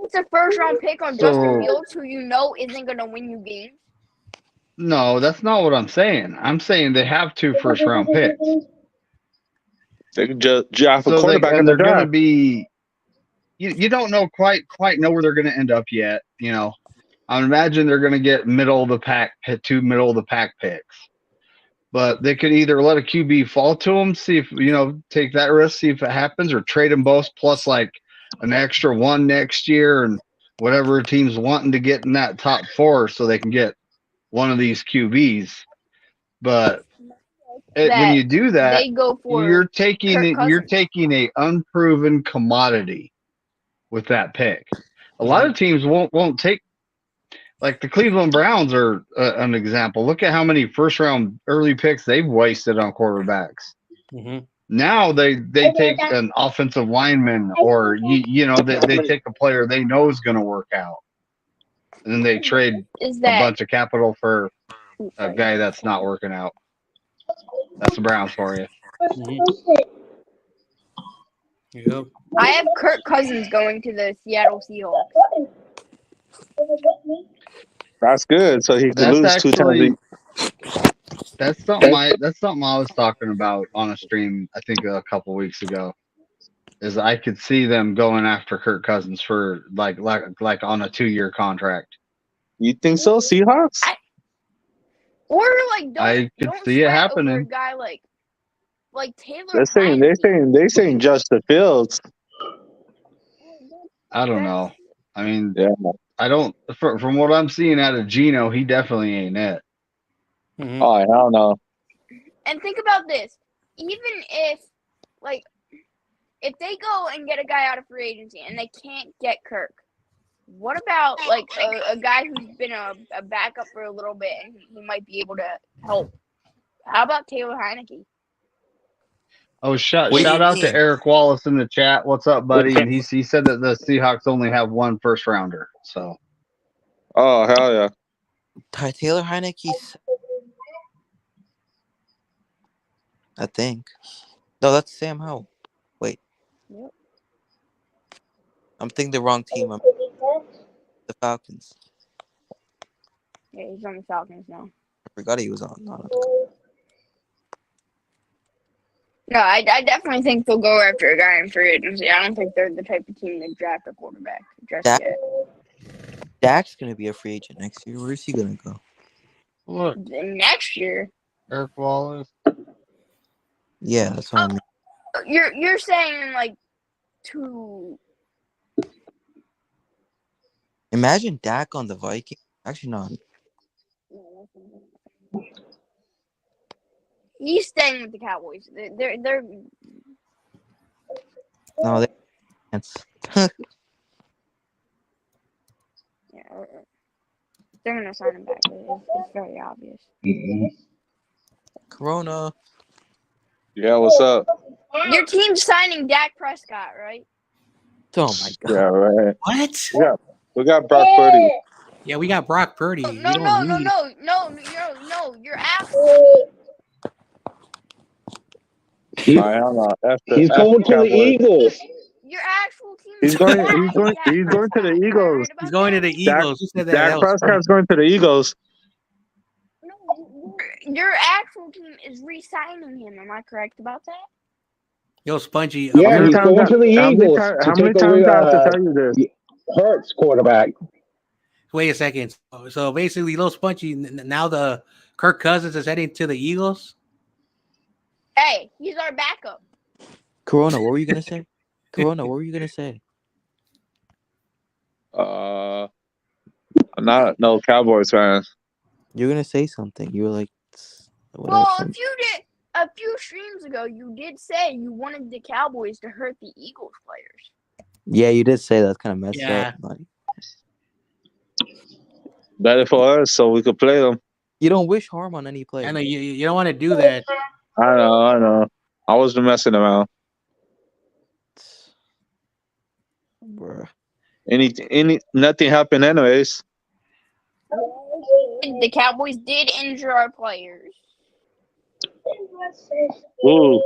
It's a first-round pick on So- Justin Fields, who you know isn't going to win you games. No, that's not what I'm saying. I'm saying they have 2 first-round picks. They can just draft a So quarterback in the they're going to draft. be. You don't know quite know where they're going to end up yet. You know, I imagine they're going to get middle of the pack, 2 middle of the pack picks. But they could either let a QB fall to them, see if take that risk, see if it happens, or trade them both plus like an extra 1 next year and whatever team's wanting to get in that top 4 so they can get one of these QBs. But when you do that, they go for you're taking Kirk Cousins. a unproven commodity with that pick. A lot of teams won't take. Like the Cleveland Browns are an example. Look at how many first-round early picks they've wasted on quarterbacks. Now they take an offensive lineman, or they take a player they know is going to work out, and then they trade a bunch of capital for a guy that's not working out. That's the Browns for you. Yep. I have Kirk Cousins going to the Seattle Seahawks. That's good. So he could That's lose 2 times. That's something I was talking about on a stream, I think a couple weeks ago. Is I could see them going after Kirk Cousins for like on a 2-year contract. You think so, Seahawks? Or like I could don't see it sweat over a happening. guy like Taylor. They're saying Justin Fields. I don't know. I mean, Yeah. I don't. From what I'm seeing out of Geno, he definitely ain't it. Oh, hell no. And think about this: even if they go and get a guy out of free agency and they can't get Kirk, what about like a guy who's been a backup for a little bit and he might be able to help? How about Taylor Heineke? Oh, shout What do you out to mean? Eric Wallace in the chat. What's up, buddy? And he said that the Seahawks only have 1 first rounder. So. Oh, hell yeah. Taylor Heineke's. I think. No, that's Sam Howell. Wait. Yep. I'm thinking the wrong team. The Falcons. Yeah, he's on the Falcons now. I forgot he was on. No. No, I definitely think they'll go after a guy in free agency. I don't think they're the type of team that draft a quarterback just yet. Dak's gonna be a free agent next year. Where's he gonna go? Look, next year. Eric Wallace. Yeah, that's what I mean. You're saying like to Imagine Dak on the Vikings. Actually, not. He's staying with the Cowboys. They're No, they can't. yeah. They're gonna sign him back. It's very obvious. Corona. Yeah, what's up? Your team's signing Dak Prescott, right? Oh my god. Yeah, right. What? We got Brock Purdy. Yeah, we got Brock Purdy. No, We no, don't no, no, need. no. Your actual He's, I don't know. he's going to the Eagles. your actual team. He's is going. signing He's going. Dak He's going to the Prescott. Eagles. Right about He's going to that? the Eagles. Who said that? Dak That was Prescott's going to the Eagles. No, your actual team is re-signing him. Am I correct about that? Yo, Spongy. Yeah, many he's times going I- to the how many Eagles ti- to how many take times away do I have to tell you this? Hurts quarterback. Wait a second. So basically, Little Spongy, now the Kirk Cousins is heading to the Eagles. Hey, he's our backup. Corona, what were you gonna say? Corona, what were you gonna say? I'm not no Cowboys fan. You were gonna say something. You were like, whatever. Well, a few streams ago, you did say you wanted the Cowboys to hurt the Eagles players. Yeah, you did say that's kind of messed Yeah. up. Like, Better for us, so we could play them. you don't wish harm on any player. I know you don't want to do that. I know. I was messing around. Bruh. Nothing happened anyways. The Cowboys did injure our players. Ooh,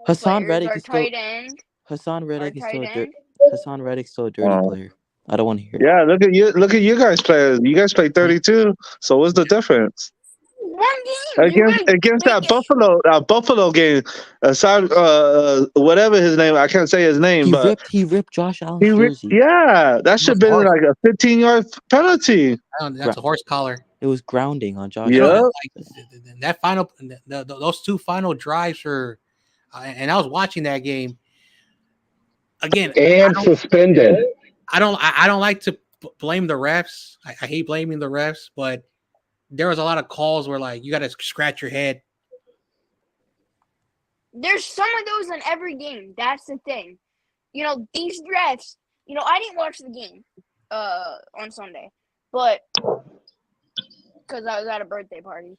Hassan Players, Reddick our is still tight end. Hassan Our Reddick is still tight a end. Hassan Reddick's still a dirty player. I don't want to hear it. yeah. Look at you guys players. You guys play 32. So what's the difference? One game. Against that Buffalo game, whatever his name, I can't say his name, but He ripped Josh Allen's jersey. that should have been like a 15-yard penalty. That's a horse collar. It was grounding on Josh Yeah. Allen. That final, those two final drives were, and I was watching that game again. And suspended. I don't like to blame the refs. I hate blaming the refs, but there was a lot of calls where like you got to scratch your head. There's some of those in every game. That's the thing. You know, these refs, I didn't watch the game on Sunday, but because I was at a birthday party.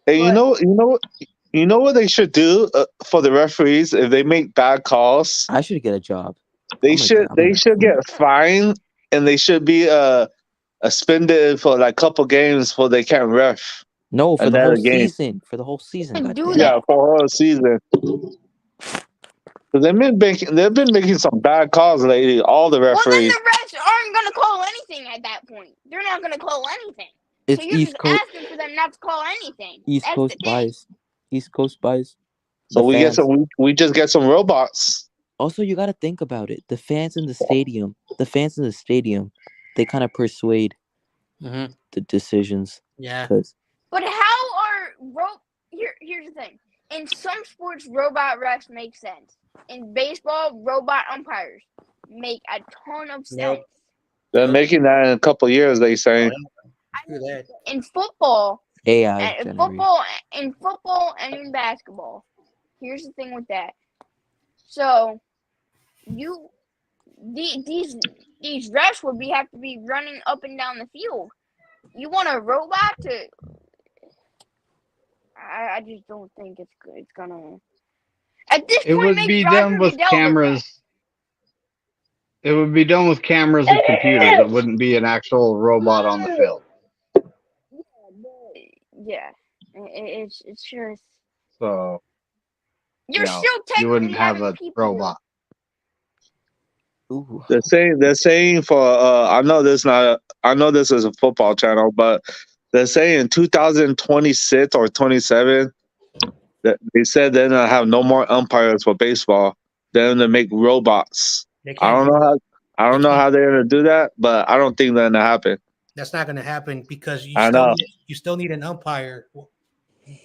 Hey, you know what they should do for the referees if they make bad calls? I should get a job. They should get fined, and they should be suspended for like a couple games before they can't ref. No, for the another whole game. season. For the whole season. Yeah, for a whole season. They've been making some bad calls lately. All the Well, then referees. the refs aren't going to call anything at that point. They're not going to call anything. It's so you're East just Coast. asking for them not to call anything. East That's Coast the thing. bias. East Coast bias. So The fans. we just get some robots. Also, you got to think about it. The fans in the stadium, they kind of persuade the decisions. Yeah. But how are here's the thing. In some sports, robot refs make sense. In baseball, robot umpires make a ton of sense. They're making that in a couple of years, they say. In football, AI. in football and in basketball, here's the thing with that. So, these refs would have to be running up and down the field. You want a robot to? I just don't think it's good. It's gonna. At this It point, would make be driver done with be dealt cameras. It would be done with cameras and computers. It wouldn't be an actual robot on the field. Yeah, it's just So you're still you technically wouldn't have having a people. robot. Ooh. They're saying for I know this is a football channel, but they're saying 2026 or 27 that they said they're gonna have no more umpires for baseball. They're gonna make robots. I don't know how they're gonna do that, but I don't think that's gonna happen. That's not going to happen because you still need an umpire.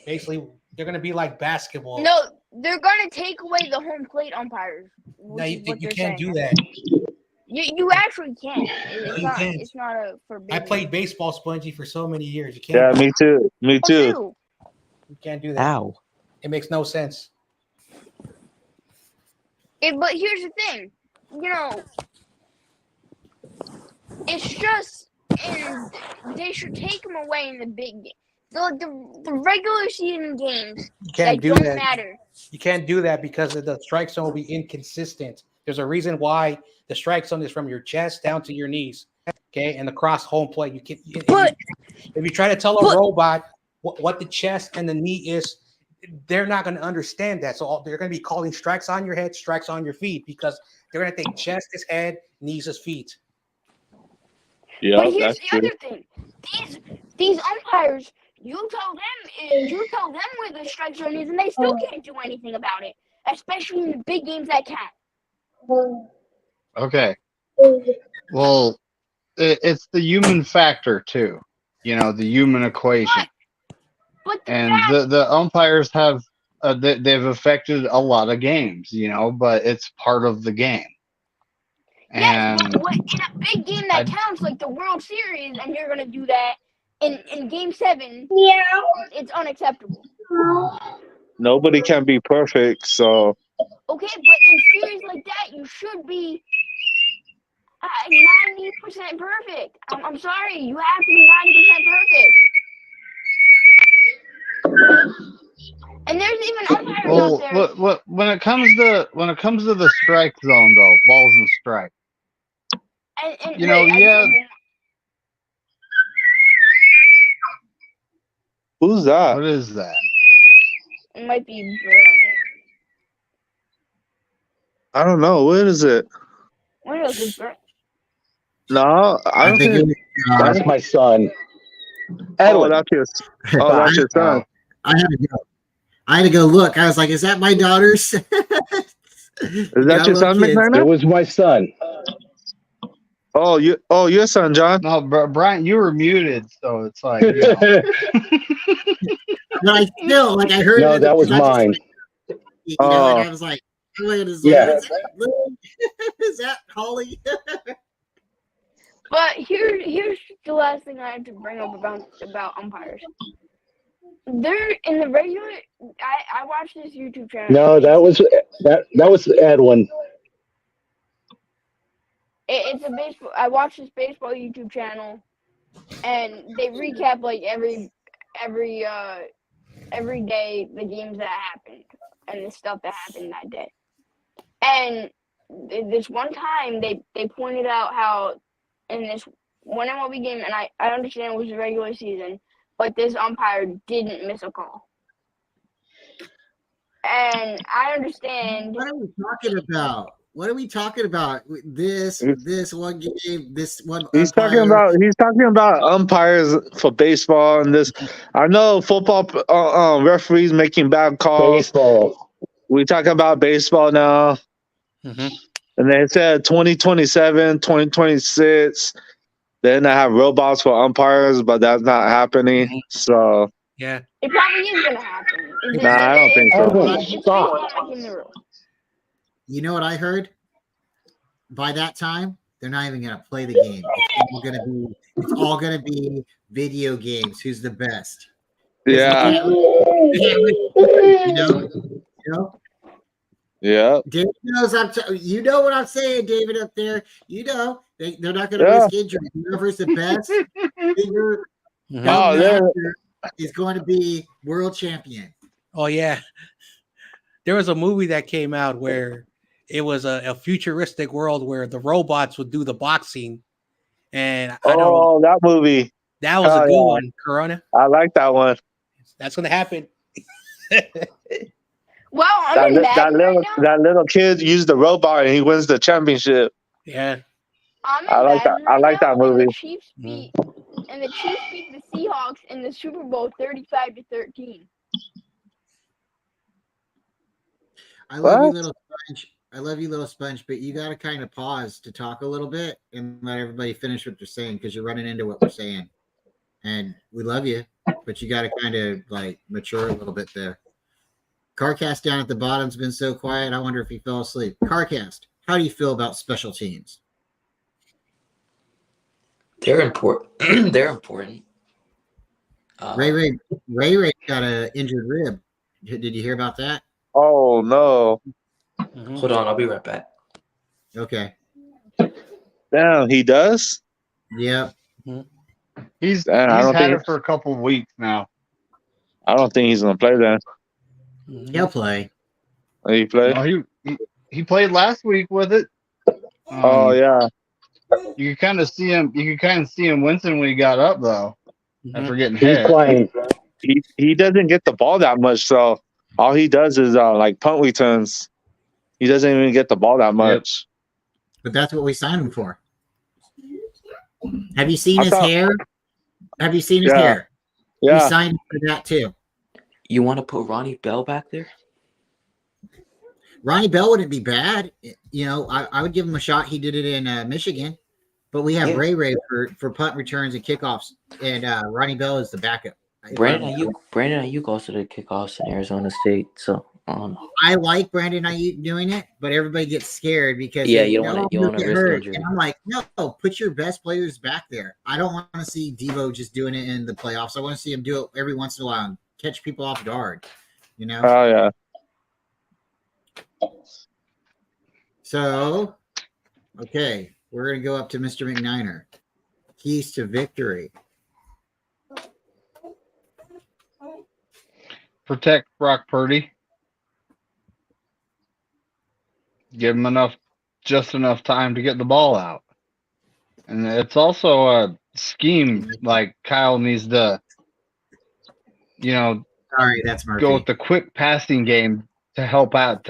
Basically, they're going to be like basketball. No, they're gonna take away the home plate umpires. No, you can't do that. You actually can. It's not a forbidden. I played baseball, Spongy, for so many years. You can't. Yeah, me too. Me too. You can't do that. Ow. It makes no sense. But here's the thing, it's just and they should take them away in the big game. The regular season games You can't do don't that. matter. You can't do that because the strike zone will be inconsistent. There's a reason why the strike zone is from your chest down to your knees. Okay, and the cross home plate. You can. If you try to tell a robot what the chest and the knee is, they're not going to understand that. So they're going to be calling strikes on your head, strikes on your feet, because they're going to think chest is head, knees is feet. Yeah, But here's that's the true. other thing: these umpires, you tell them where the strike zone is, and they still can't do anything about it, especially in the big games that count. Okay. Well, it's the human factor too. The human equation. But And the umpires have they've affected a lot of games, but it's part of the game. yes, And but what in a big game that counts, like the World Series, and you're gonna do that in Game 7? Yeah, it's unacceptable. Nobody can be perfect, so Okay, but in series like that, you should be 90% perfect. I'm sorry, you have to be 90% perfect. And there's even umpires out there. Well, when it comes to the strike zone, though, balls and strike. And yeah. Who's that? What is that? It might be Brian. I don't know. What is it? What else is Brian? No, I don't think. That's my son. Oh, Edwin. that's your son. I had to go look. I was like, "Is that my daughter's?" Is that your son, McMahon? It was my son. Oh, your son, John. No, Brian, you were muted, so it's like. But I still I heard. No, that was mine. And I was like, "Wait, is that Holly?" But here's the last thing I have to bring up about umpires. They're in the regular. I watched this YouTube channel. No, that was Edwin. It's a baseball. I watched this baseball YouTube channel, and they recap like every day the games that happened and the stuff that happened that day. And this one time they pointed out how in this one MLB game, and I understand it was the regular season, but this umpire didn't miss a call. And I understand. What are we talking about? What are we talking about? This one game, this one. He's talking about umpires for baseball and this. I know football referees making bad calls. Baseball. We talking about baseball now. Mm-hmm. And they said 2027, 2026. Then I have robots for umpires, but that's not happening. Mm-hmm. So yeah, it probably is gonna happen. I don't think so. It's baseball making the rules. You know what I heard? By that time, they're not even gonna play the game. It's all gonna be video games. Who's the best? Yeah. You know? Yeah. David knows you know what I'm saying, David, up there. You know they're not gonna risk injury. Whoever's the best bigger is going to be world champion. Oh yeah. There was a movie that came out where it was a futuristic world where the robots would do the boxing. And that movie. That was a good one, Corona. I like that one. That's gonna happen. Well, that little kid used the robot and he wins the championship. Yeah. I like that. I like that movie. And the Chiefs beat the Seahawks in the Super Bowl 35-13. I love you, little sponge. I love you, little sponge, but you got to kind of pause to talk a little bit and let everybody finish what they're saying because you're running into what we're saying. And we love you, but you got to kind of mature a little bit there. Carcast down at the bottom's been so quiet. I wonder if he fell asleep. Carcast, how do you feel about special teams? They're important. They're important. Ray got an injured rib. Did you hear about that? Oh no! Mm-hmm. Hold on, I'll be right back. Okay. Damn, he does. Yeah. Mm-hmm. He's I don't had think it for a couple of weeks now. I don't think he's gonna play then. He'll play. He play? No, he played last week with it. Oh yeah. You could kind of see him. You could kind of see him wincing when he got up, though, after getting He's hit. playing. He doesn't get the ball that much, so all he does is like punt returns. He doesn't even get the ball that much. But that's what we signed him for. Have you seen his thought- hair? Have you seen his Yeah. hair? We Yeah. signed him for that too. You want to put Ronnie Bell back there? Ronnie Bell wouldn't be bad. You know, I would give him a shot. He did it in Michigan. But we have Yeah. Ray for punt returns and kickoffs. And Ronnie Bell is the backup. Brandon Ayuk also did kickoffs in Arizona State, so I don't know. I like Brandon Ayuk doing it, but everybody gets scared because Yeah, they you don't know wanna he'll get risk hurt. injury. And I'm like, no, put your best players back there. I don't want to see Devo just doing it in the playoffs. I want to see him do it every once in a while and catch people off guard. You know. Oh yeah. So, okay, we're gonna go up to Mr. McNiner. Keys to victory. Protect Brock Purdy. Give him just enough time to get the ball out. And it's also a scheme like Kyle needs to, Sorry, that's Murphy. go with the quick passing game to help, Brock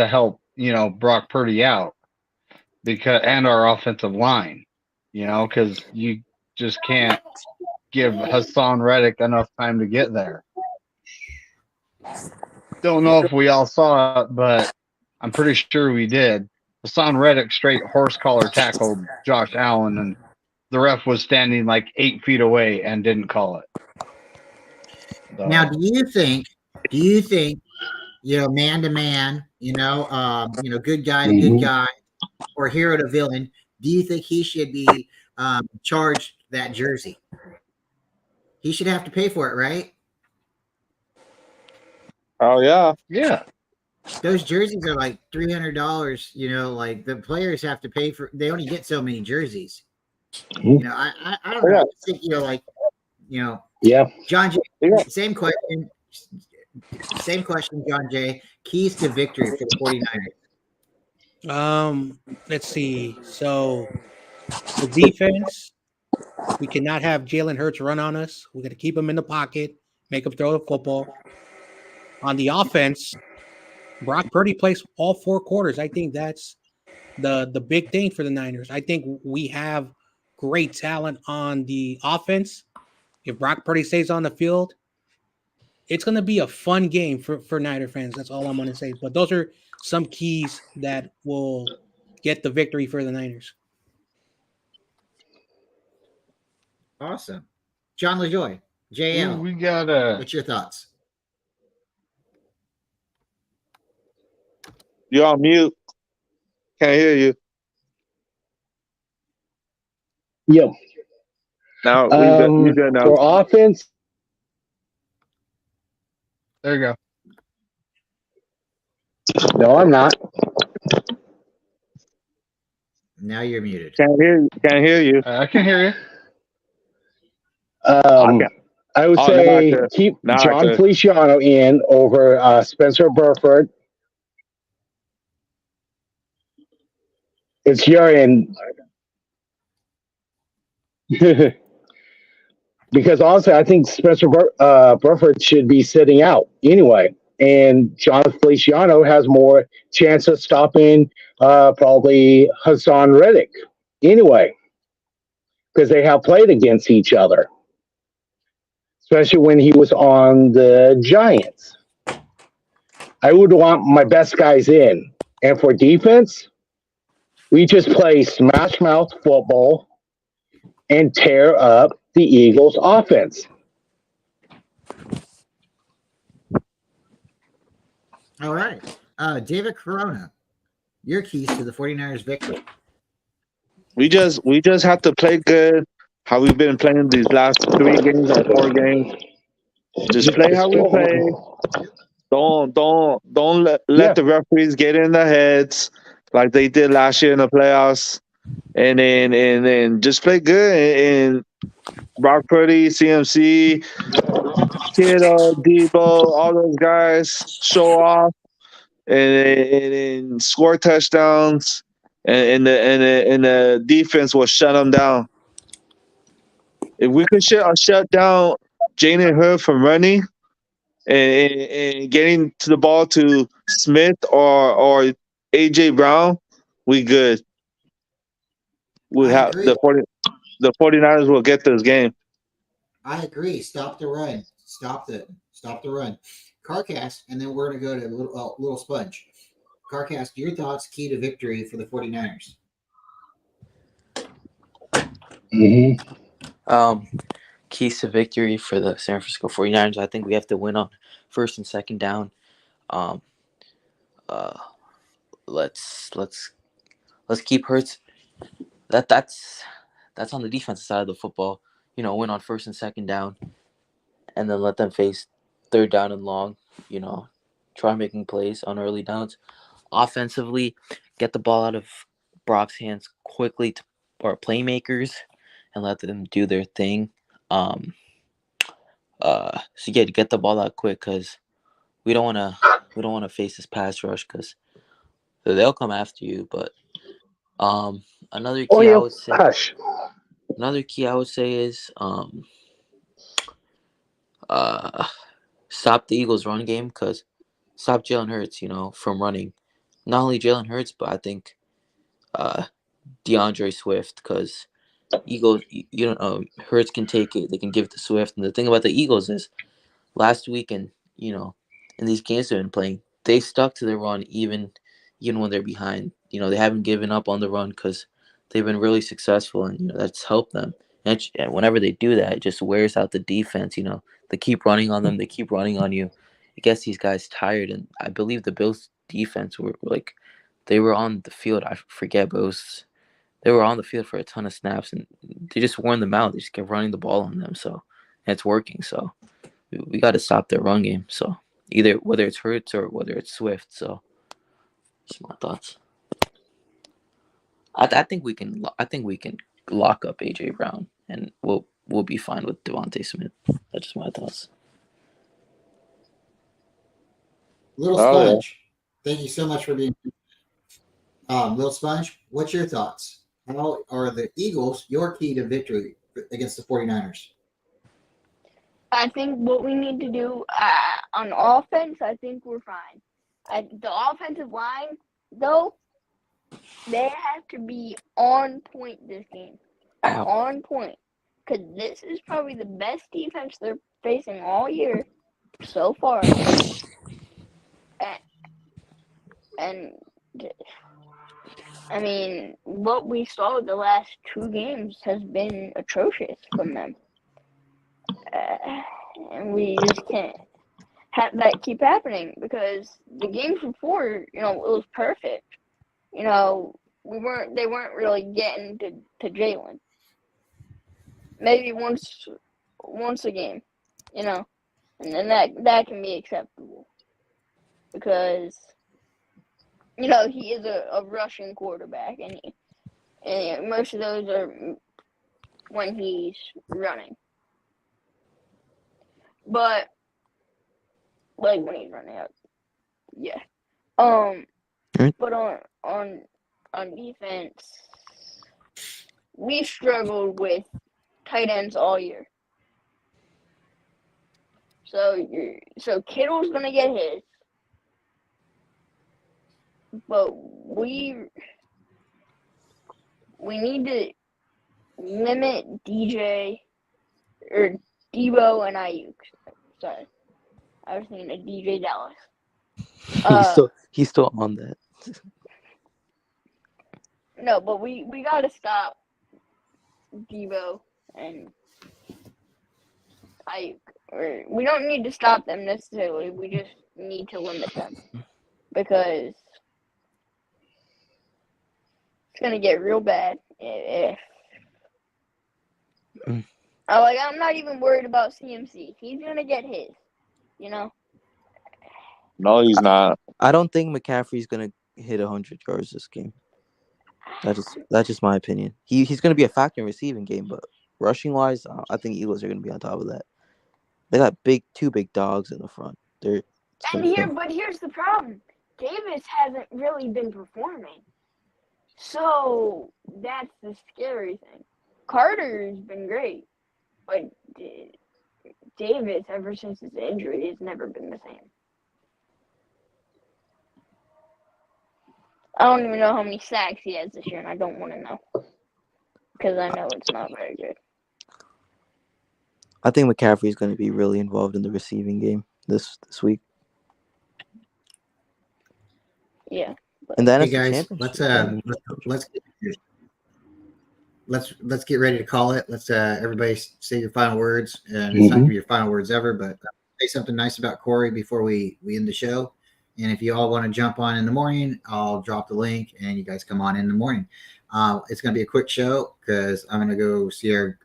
Purdy out and our offensive line, because you just can't give Hassan Reddick enough time to get there. Don't know if we all saw it, but I'm pretty sure we did. Hassan Reddick straight horse collar tackled Josh Allen, and the ref was standing like 8 feet away and didn't call it. So, Now, do you think, man to man, good guy to good guy, or hero to villain, do you think he should be charged that jersey? He should have to pay for it, right? Oh yeah. Yeah. Those jerseys are like $300. Like the players have to pay for. They only get so many jerseys. I don't know. I think Yeah. John J. Same question. John J. Keys to victory for the 49ers. Let's see. So the defense, we cannot have Jalen Hurts run on us. We're gonna keep him in the pocket, make him throw the football. On the offense, Brock Purdy plays all 4 quarters. I think that's the big thing for the Niners. I think we have great talent on the offense. If Brock Purdy stays on the field, it's going to be a fun game for Niner fans. That's all I'm going to say. But those are some keys that will get the victory for the Niners. Awesome. John LaJoy, JL. We got What's your thoughts? You're on mute. Can't hear you. Yep. Now we good now. For offense, there you go. no, I'm not. Now you're muted. Can't hear you. I can hear you. I would say keep John Feliciano in over Spencer Burford. It's your end. Because honestly, I think Spencer Burford should be sitting out anyway. And John Feliciano has more chance of stopping probably Hassan Reddick anyway. Because they have played against each other. Especially when he was on the Giants. I would want my best guys in. And for defense, we just play smash mouth football and tear up the Eagles' offense. All right. David Corona, your keys to the 49ers victory. We just have to play good. How we've been playing these last 3 games or 4 games. Just play how we play. Don't let the referees get in their heads like they did last year in the playoffs. And then just play good and Brock Purdy, CMC, Kittle, Debo, all those guys show off and score touchdowns, and the defense will shut them down. If we could shut down Jalen Hurd from running and getting to the ball to Smith or AJ Brown, we good. We I have agree. the 49ers will get this game. I agree. Stop the run. Stop the run. Carcast, and then we're gonna go to little Sponge. Carcast, your thoughts, key to victory for the 49ers. Keys to victory for the San Francisco 49ers. I think we have to win on first and second down. Um, let's keep Hurts. That's on the defensive side of the football. Win on first and second down, and then let them face third down and long. Try making plays on early downs. Offensively, get the ball out of Brock's hands quickly to our playmakers and let them do their thing. So yeah, get the ball out quick because we don't want to face this pass rush because they'll come after you. But another key I would say is stop the Eagles' run game because stop Jalen Hurts, from running. Not only Jalen Hurts, but I think DeAndre Swift because Eagles, Hurts can take it. They can give it to Swift. And the thing about the Eagles is last week and, in these games they've been playing, they stuck to their run even when they're behind. They haven't given up on the run because they've been really successful and, that's helped them. And whenever they do that, it just wears out the defense. They keep running on them. They keep running on you. It gets these guys tired. And I believe the Bills defense were like, they were on the field. I forget, but they were on the field for a ton of snaps and they just worn them out. They just kept running the ball on them. So and it's working. So we got to stop their run game. So either whether it's Hurts or whether it's Swift. So just my thoughts. I think we can lock up AJ Brown and we'll be fine with Devontae Smith. That's just my thoughts. Little Sponge, thank you so much for being. Little Sponge, what's your thoughts? How are the Eagles your key to victory against the 49ers? I think what we need to do on offense, I think we're fine. The offensive line, though, they have to be on point this game. Ow. On point. Because this is probably the best defense they're facing all year so far. And I mean, what we saw the last two games has been atrocious from them. And we just can't have that keep happening because the games before, it was perfect. They weren't really getting to Jalen. Maybe once a game, and then that can be acceptable because he is a rushing quarterback and most of those are when he's running. But like when he's running out, yeah. But on defense, we struggled with tight ends all year. So Kittle's gonna get his, but we need to limit DJ or Debo and Ayuk. Sorry, I was thinking of DJ Dallas. He's still on that. No, but we gotta stop Debo and Ayuk. Or we don't need to stop them necessarily. We just need to limit them because it's gonna get real bad if. I'm not even worried about CMC. He's gonna get his. No, he's not. I don't think McCaffrey's gonna hit 100 yards this game. That's just my opinion. He's gonna be a factor in receiving game, but rushing wise, I think Eagles are going to be on top of that. They got two big dogs in the front. But here's the problem. Davis hasn't really been performing. So that's the scary thing. Carter's been great, but Davis, ever since his injury, has never been the same. I don't even know how many sacks he has this year, and I don't want to know because I know it's not very good. I think McCaffrey's going to be really involved in the receiving game this week. Yeah. And then hey guys, let's get ready to call it. Let's everybody say your final words, and it's not gonna be your final words ever, but say something nice about Corey before we end the show. And if you all want to jump on in the morning, I'll drop the link, and you guys come on in the morning. It's gonna be a quick show because I'm gonna go see our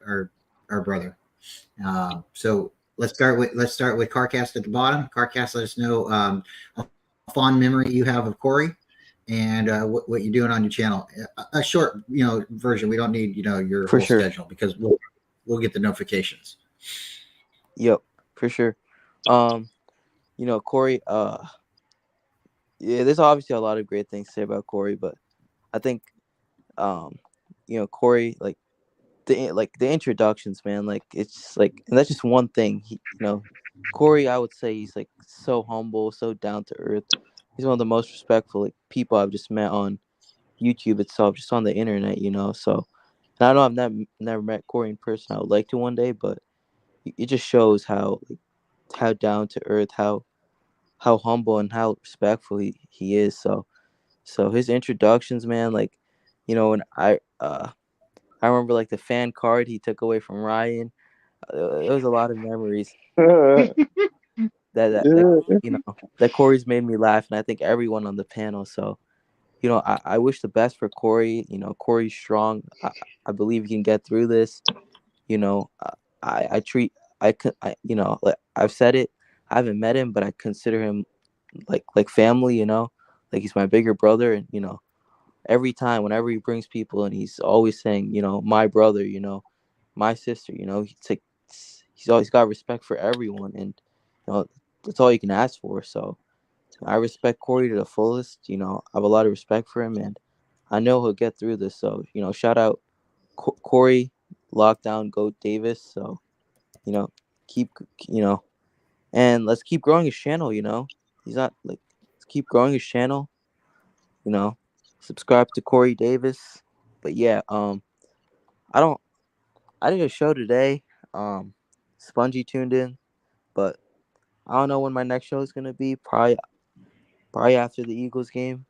brother. So let's start with CarCast at the bottom. CarCast, let us know a fond memory you have of Corey, and what you're doing on your channel. A short, version. We don't need, your whole schedule because we'll get the notifications. Yep, for sure. Corey. Yeah, there's obviously a lot of great things to say about Corey, but I think, Corey, the introductions, man, it's just and that's just one thing. Corey, I would say he's so humble, so down to earth. He's one of the most respectful people I've just met on YouTube itself, just on the internet, So, and I know I've never met Corey in person. I would like to one day, but it just shows how down to earth, how humble and how respectful he is. So his introductions, man, when I remember the fan card he took away from Ryan. It was a lot of memories that Corey's made me laugh, and I think everyone on the panel. So, I wish the best for Corey. Corey's strong. I believe he can get through this. I've said it. I haven't met him, but I consider him like family. He's my bigger brother, and every time, whenever he brings people, and he's always saying, my brother, my sister, he's always got respect for everyone, and that's all you can ask for. So I respect Corey to the fullest. I have a lot of respect for him, and I know he'll get through this. So shout out Corey, lockdown goat Davis. So keep and let's keep growing his channel. He's not let's keep growing his channel. Subscribe to Corey Davis. But yeah, I did a show today. Spongy tuned in, but I don't know when my next show is gonna be. Probably after the Eagles game.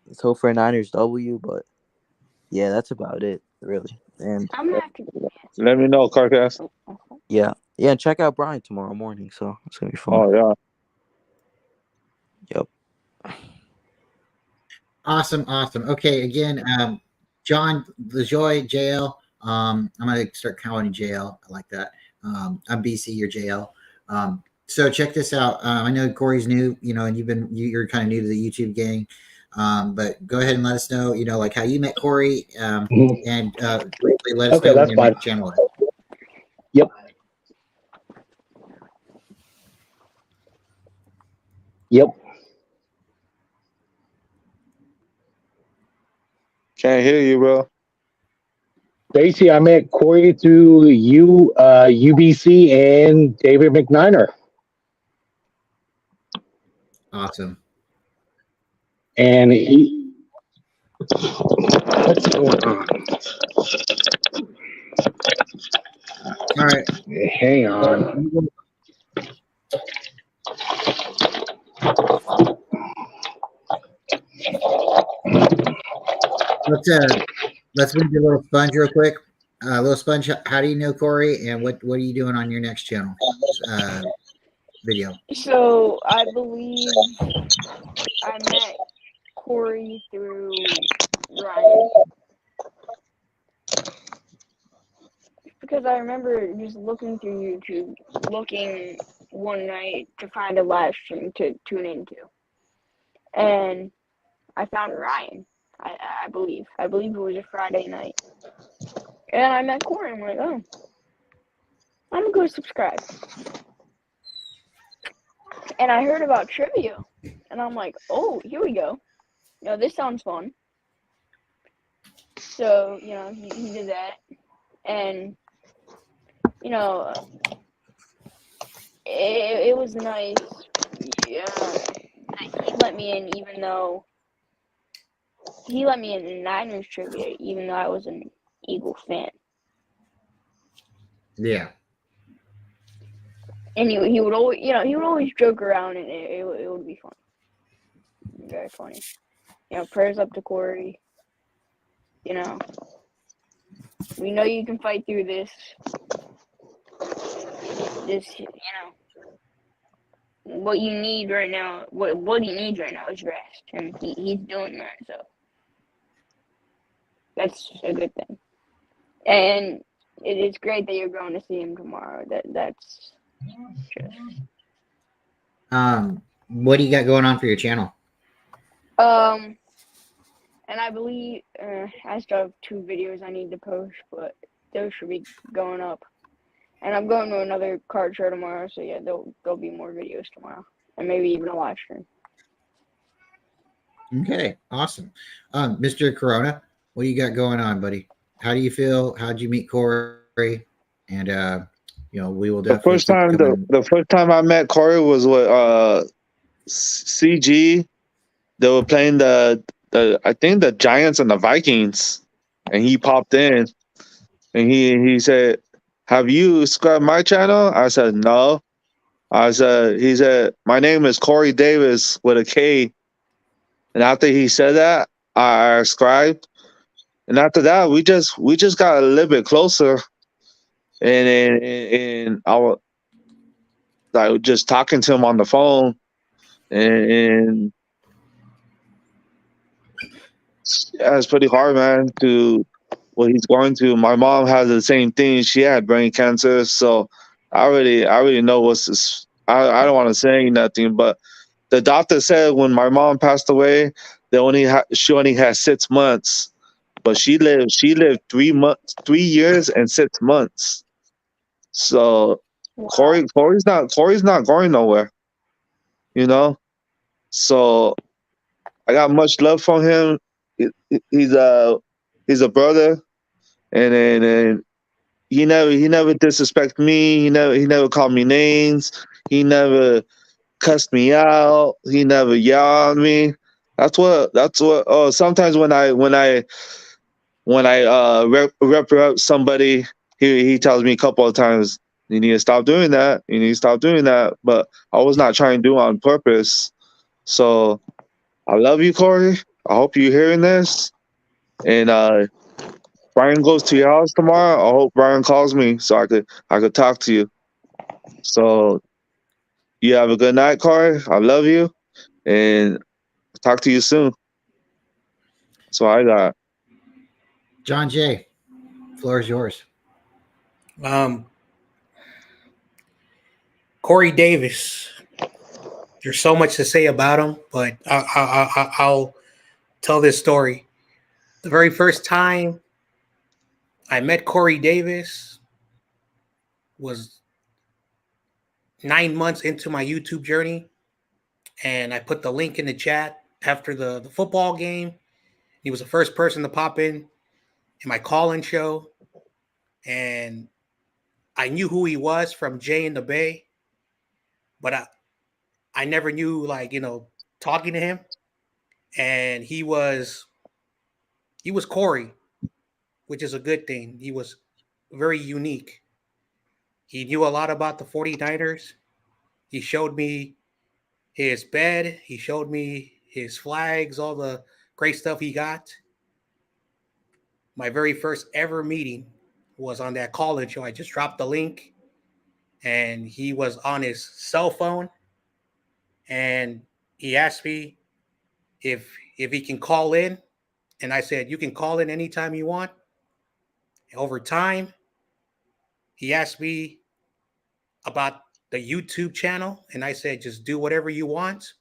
Let's hope for a Niners W. But yeah, that's about it, really. And let me know, CarCast. Yeah, and check out Brian tomorrow morning. So it's gonna be fun. Oh yeah. Yep. Awesome. Okay, again, John LaJoy, JL. I'm gonna start calling you JL. I like that. I'm BC, you're JL. So check this out. I know Corey's new, and you're kind of new to the YouTube gang. But go ahead and let us know, how you met Corey, and briefly let us know that's when your fine. channel is. Yep. Can't hear you, bro. Basically, I met Corey through UBC and David McNiner. Awesome. And what's going on? All right. Hang on. Let's move to a little Sponge real quick. Little Sponge, how do you know Corey, and what are you doing on your next channel video? So I believe I met Corey through Ryan. Because I remember just looking through YouTube, looking one night to find a live stream to tune into. And I found Ryan, I believe. I believe it was a Friday night. And I met Corey. I'm like, oh, I'm gonna go subscribe. And I heard about trivia, and I'm like, oh, here we go. This sounds fun. So he did that, and it was nice. Yeah, that he let me in, even though he let me in Niners trivia, even though I was an Eagle fan. Yeah. And he would always, he would always joke around, and it would be fun. Very funny. Prayers up to Corey. We know you can fight through this. What you need right now, what he needs right now is rest, and he's doing that. So that's a good thing. And it is great that you're going to see him tomorrow. That's just. What do you got going on for your channel? And I believe I still have 2 videos I need to post, but those should be going up. And I'm going to another card show tomorrow, so yeah, there'll be more videos tomorrow, and maybe even a live stream. Okay, awesome. Mr. Corona, what do you got going on, buddy? How do you feel? How'd you meet Corey? And we will The definitely first time the first time I met Corey was with CG. They were playing the I think the Giants and the Vikings, and he popped in, and he said, "Have you subscribed my channel?" I said, "No." He said, "My name is Corey Davis with a K." And after he said that, I subscribed. And after that, we just got a little bit closer, and I was just talking to him on the phone, and yeah, it's pretty hard, man, to what he's going through. My mom has the same thing. She had brain cancer, so I already know what's this. I don't want to say nothing, but the doctor said when my mom passed away, she only had 6 months, but she lived 3 years and 6 months. So Wow. Corey's not going nowhere, you know. So I got much love for him. He's a brother, and he never disrespect me. He never called me names. He never cussed me out. He never yelled at me. That's what. Oh, sometimes when I rep somebody, he tells me a couple of times, "You need to stop doing that. You need to stop doing that." But I was not trying to do it on purpose. So I love you, Corey. I hope you're hearing this. And Brian goes to your house tomorrow. I hope Brian calls me so I could talk to you. So you have a good night, Corey. I love you, and talk to you soon. So I got. John Jay, floor is yours. Corey Davis. There's so much to say about him, but I'll tell this story. The very first time I met Corey Davis was 9 months into my YouTube journey, and I put the link in the chat after the football game. He was the first person to pop in my call-in show, and I knew who he was from Jay in the Bay, but I never knew, talking to him. And he was Corey, which is a good thing. He was very unique. He knew a lot about the 49ers. He showed me his bed. He showed me his flags, all the great stuff he got. My very first ever meeting was on that call-in show. I just dropped the link, and he was on his cell phone, and he asked me if he can call in, and I said, you can call in anytime you want. Over time, he asked me about the YouTube channel, and I said, just do whatever you want,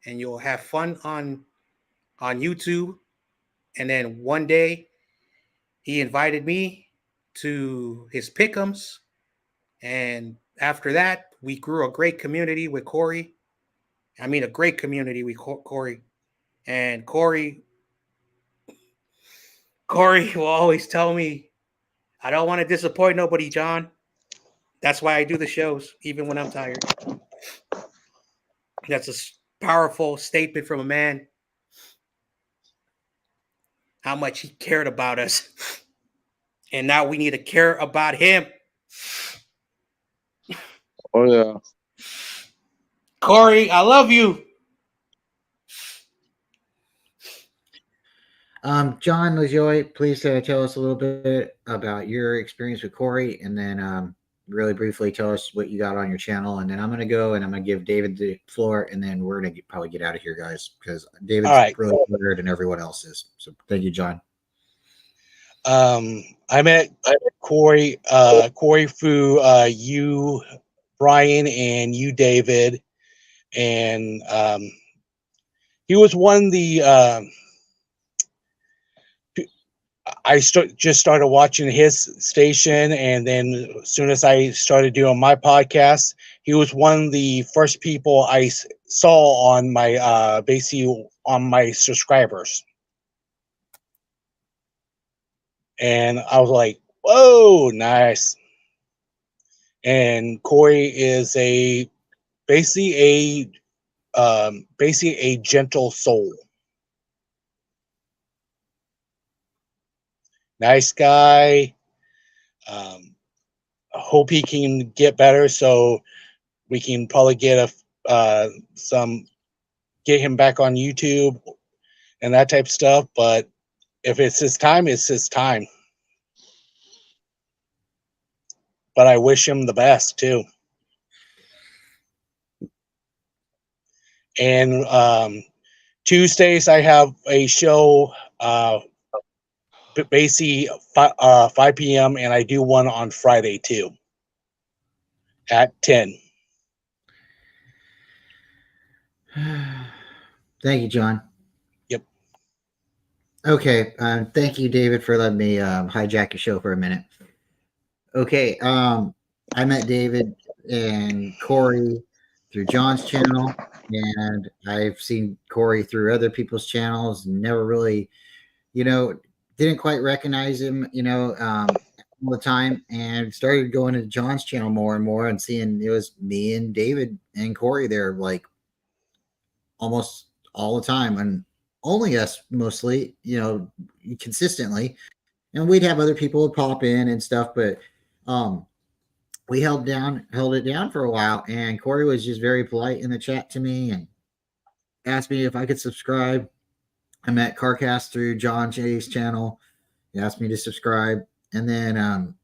and you'll have fun on YouTube. And then one day, he invited me to his pick'ems. And after that, we grew a great community with Corey. I mean, a great community with Corey. And Corey will always tell me, I don't want to disappoint nobody, John. That's why I do the shows, even when I'm tired. That's a powerful statement from a man. How much he cared about us. And now we need to care about him. Oh yeah. Corey, I love you. John LaJoy, please tell us a little bit about your experience with Corey, and then really briefly tell us what you got on your channel. And then I'm going to go and I'm going to give David the floor, and then we're going to probably get out of here, guys, because David's All right. really weird and everyone else is. So thank you, John. I met Corey through you, Brian, and you, David, and he was one of the. Just started watching his station, and then as soon as I started doing my podcast, he was one of the first people I saw on my basically on my subscribers. And I was like, whoa, nice. And Corey is basically a gentle soul. Nice guy. Hope he can get better so we can probably get get him back on YouTube and that type of stuff. But if it's his time, it's his time. But I wish him the best too. And Tuesdays I have a show, basically 5 p.m. and I do one on Friday too, at 10. Thank you, John. Yep. Okay. Thank you, David, for letting me hijack your show for a minute. Okay. I met David and Corey through John's channel, and I've seen Corey through other people's channels. Never really, didn't quite recognize him, all the time, and started going to John's channel more and more and seeing it was me and David and Corey there like almost all the time, and only us mostly, consistently. And we'd have other people would pop in and stuff, but we held it down for a while, and Corey was just very polite in the chat to me and asked me if I could subscribe. I met CarCast through John Jay's channel. He asked me to subscribe, and then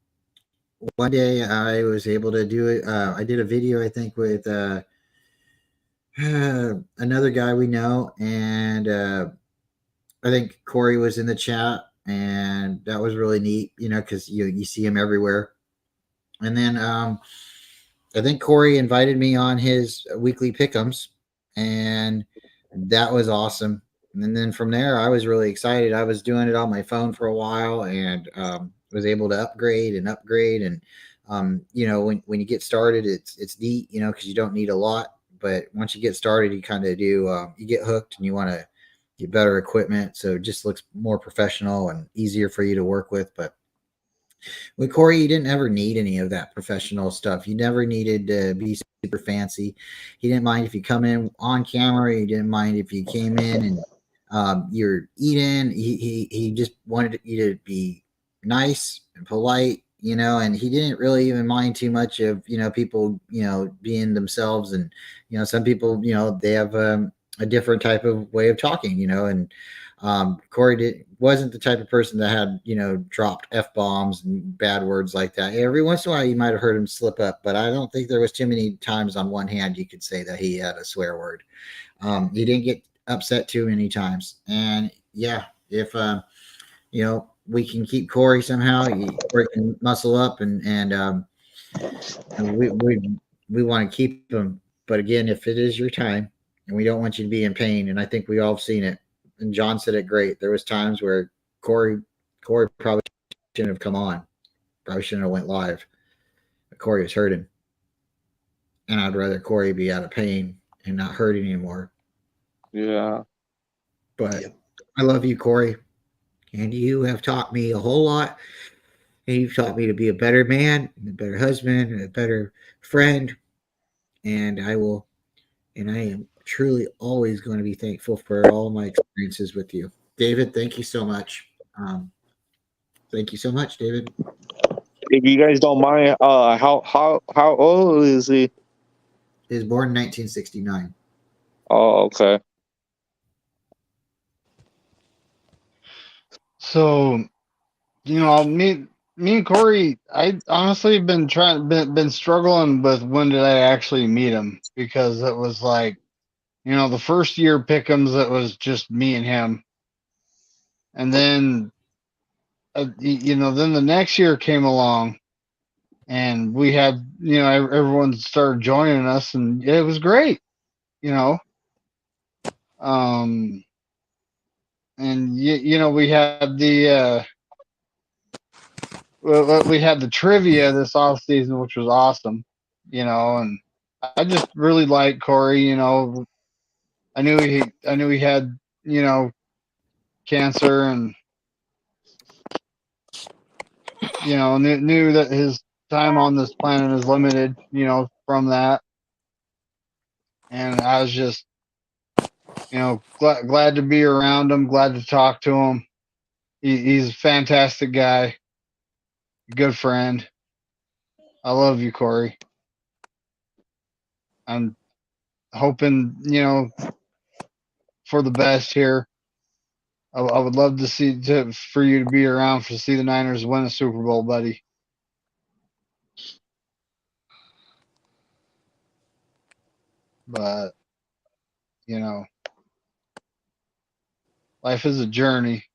one day I was able to do it. I did a video, I think, with another guy we know, and I think Corey was in the chat, and that was really neat, because you see him everywhere. And then I think Corey invited me on his weekly pick'ems, and that was awesome. And then from there, I was really excited. I was doing it on my phone for a while, and was able to upgrade. And when you get started, it's neat, because you don't need a lot. But once you get started, you kind of do. You get hooked, and you want to get better equipment, so it just looks more professional and easier for you to work with. But with Corey, you didn't ever need any of that professional stuff. You never needed to be super fancy. He didn't mind if you come in on camera. He didn't mind if you came in and you're eating. He just wanted you to be nice and polite, and he didn't really even mind too much of, people, being themselves. And, some people, they have a different type of way of talking, and Corey wasn't the type of person that had, dropped F-bombs and bad words like that. Every once in a while, you might have heard him slip up, but I don't think there was too many times on one hand you could say that he had a swear word. He didn't get upset too many times. And yeah, if, we can keep Corey somehow, Corey can muscle up and we want to keep him. But again, if it is your time, and we don't want you to be in pain, and I think we all have seen it, and John said it great. There was times where Corey probably shouldn't have come on, Probably shouldn't have went live. But Corey was hurting. And I'd rather Corey be out of pain and not hurting anymore. Yeah. But I love you, Corey. And you have taught me a whole lot. And you've taught me to be a better man, and a better husband, and a better friend. And I am truly always going to be thankful for all my experiences with you. David, thank you so much. Thank you so much, David. If you guys don't mind, how old is he? He was born in 1969. Oh, okay. So, me and Corey, I honestly been been struggling with when did I actually meet him, because it was like, the first year pick'ems, it was just me and him, and then then the next year came along, and we had, everyone started joining us, and it was great, um, and we had we had the trivia this off season, which was awesome, and I just really liked Corey. I knew he had, cancer, and knew that his time on this planet is limited, from that. And I was just, glad to be around him, glad to talk to him. He's a fantastic guy, good friend. I love you, Corey. I'm hoping, for the best here. I would love to for you to be around to see the Niners win a Super Bowl, buddy. But, life is a journey,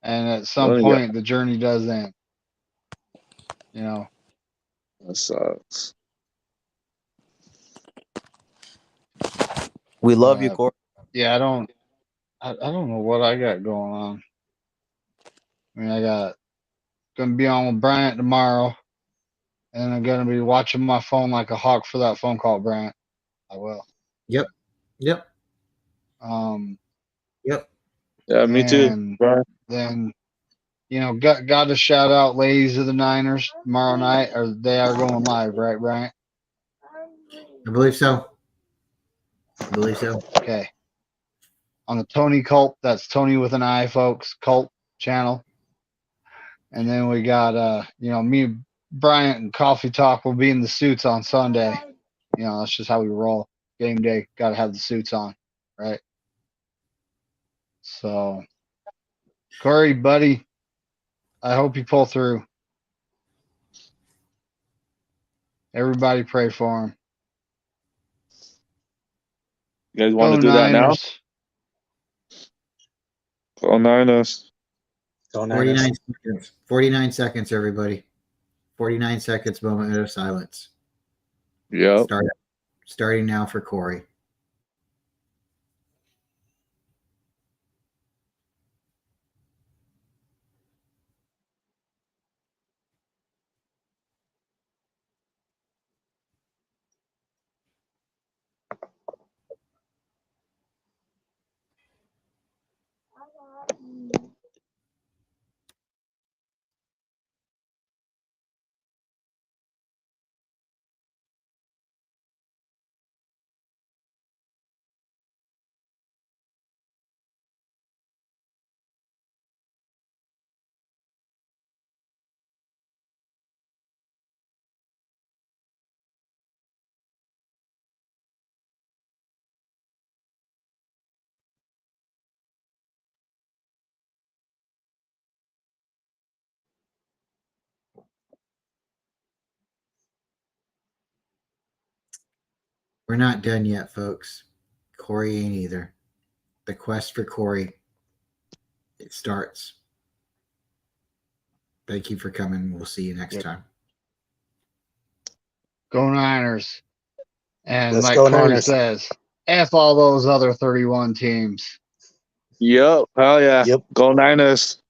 and at some Yeah. point the journey does end. That sucks. We love you, Corey. Yeah, I don't know what I got going on. I mean, gonna be on with Bryant tomorrow, and I'm gonna be watching my phone like a hawk for that phone call, Bryant. I will. Yep. Yep. Yeah, me too. Bro. Then, got to shout out ladies of the Niners tomorrow night, or they are going live, right, Bryant? I believe so. Okay. On the Tony Cult, that's Tony with an I, folks, Cult channel. And then we got, me, Bryant, and Coffee Talk will be in the suits on Sunday. That's just how we roll. Game day, got to have the suits on, right? So, Corey, buddy, I hope you pull through. Everybody pray for him. You guys want to do that now? Go Niners. 49 seconds. 49 seconds, everybody. 49 seconds, moment of silence. Yep. Starting now for Corey. We're not done yet, folks. Corey ain't either. The quest for Corey, it starts. Thank you for coming. We'll see you next time. Go Niners. And Let's like go Corey Niners. says, F all those other 31 teams. Yep. Hell yeah. Yep. Go Niners.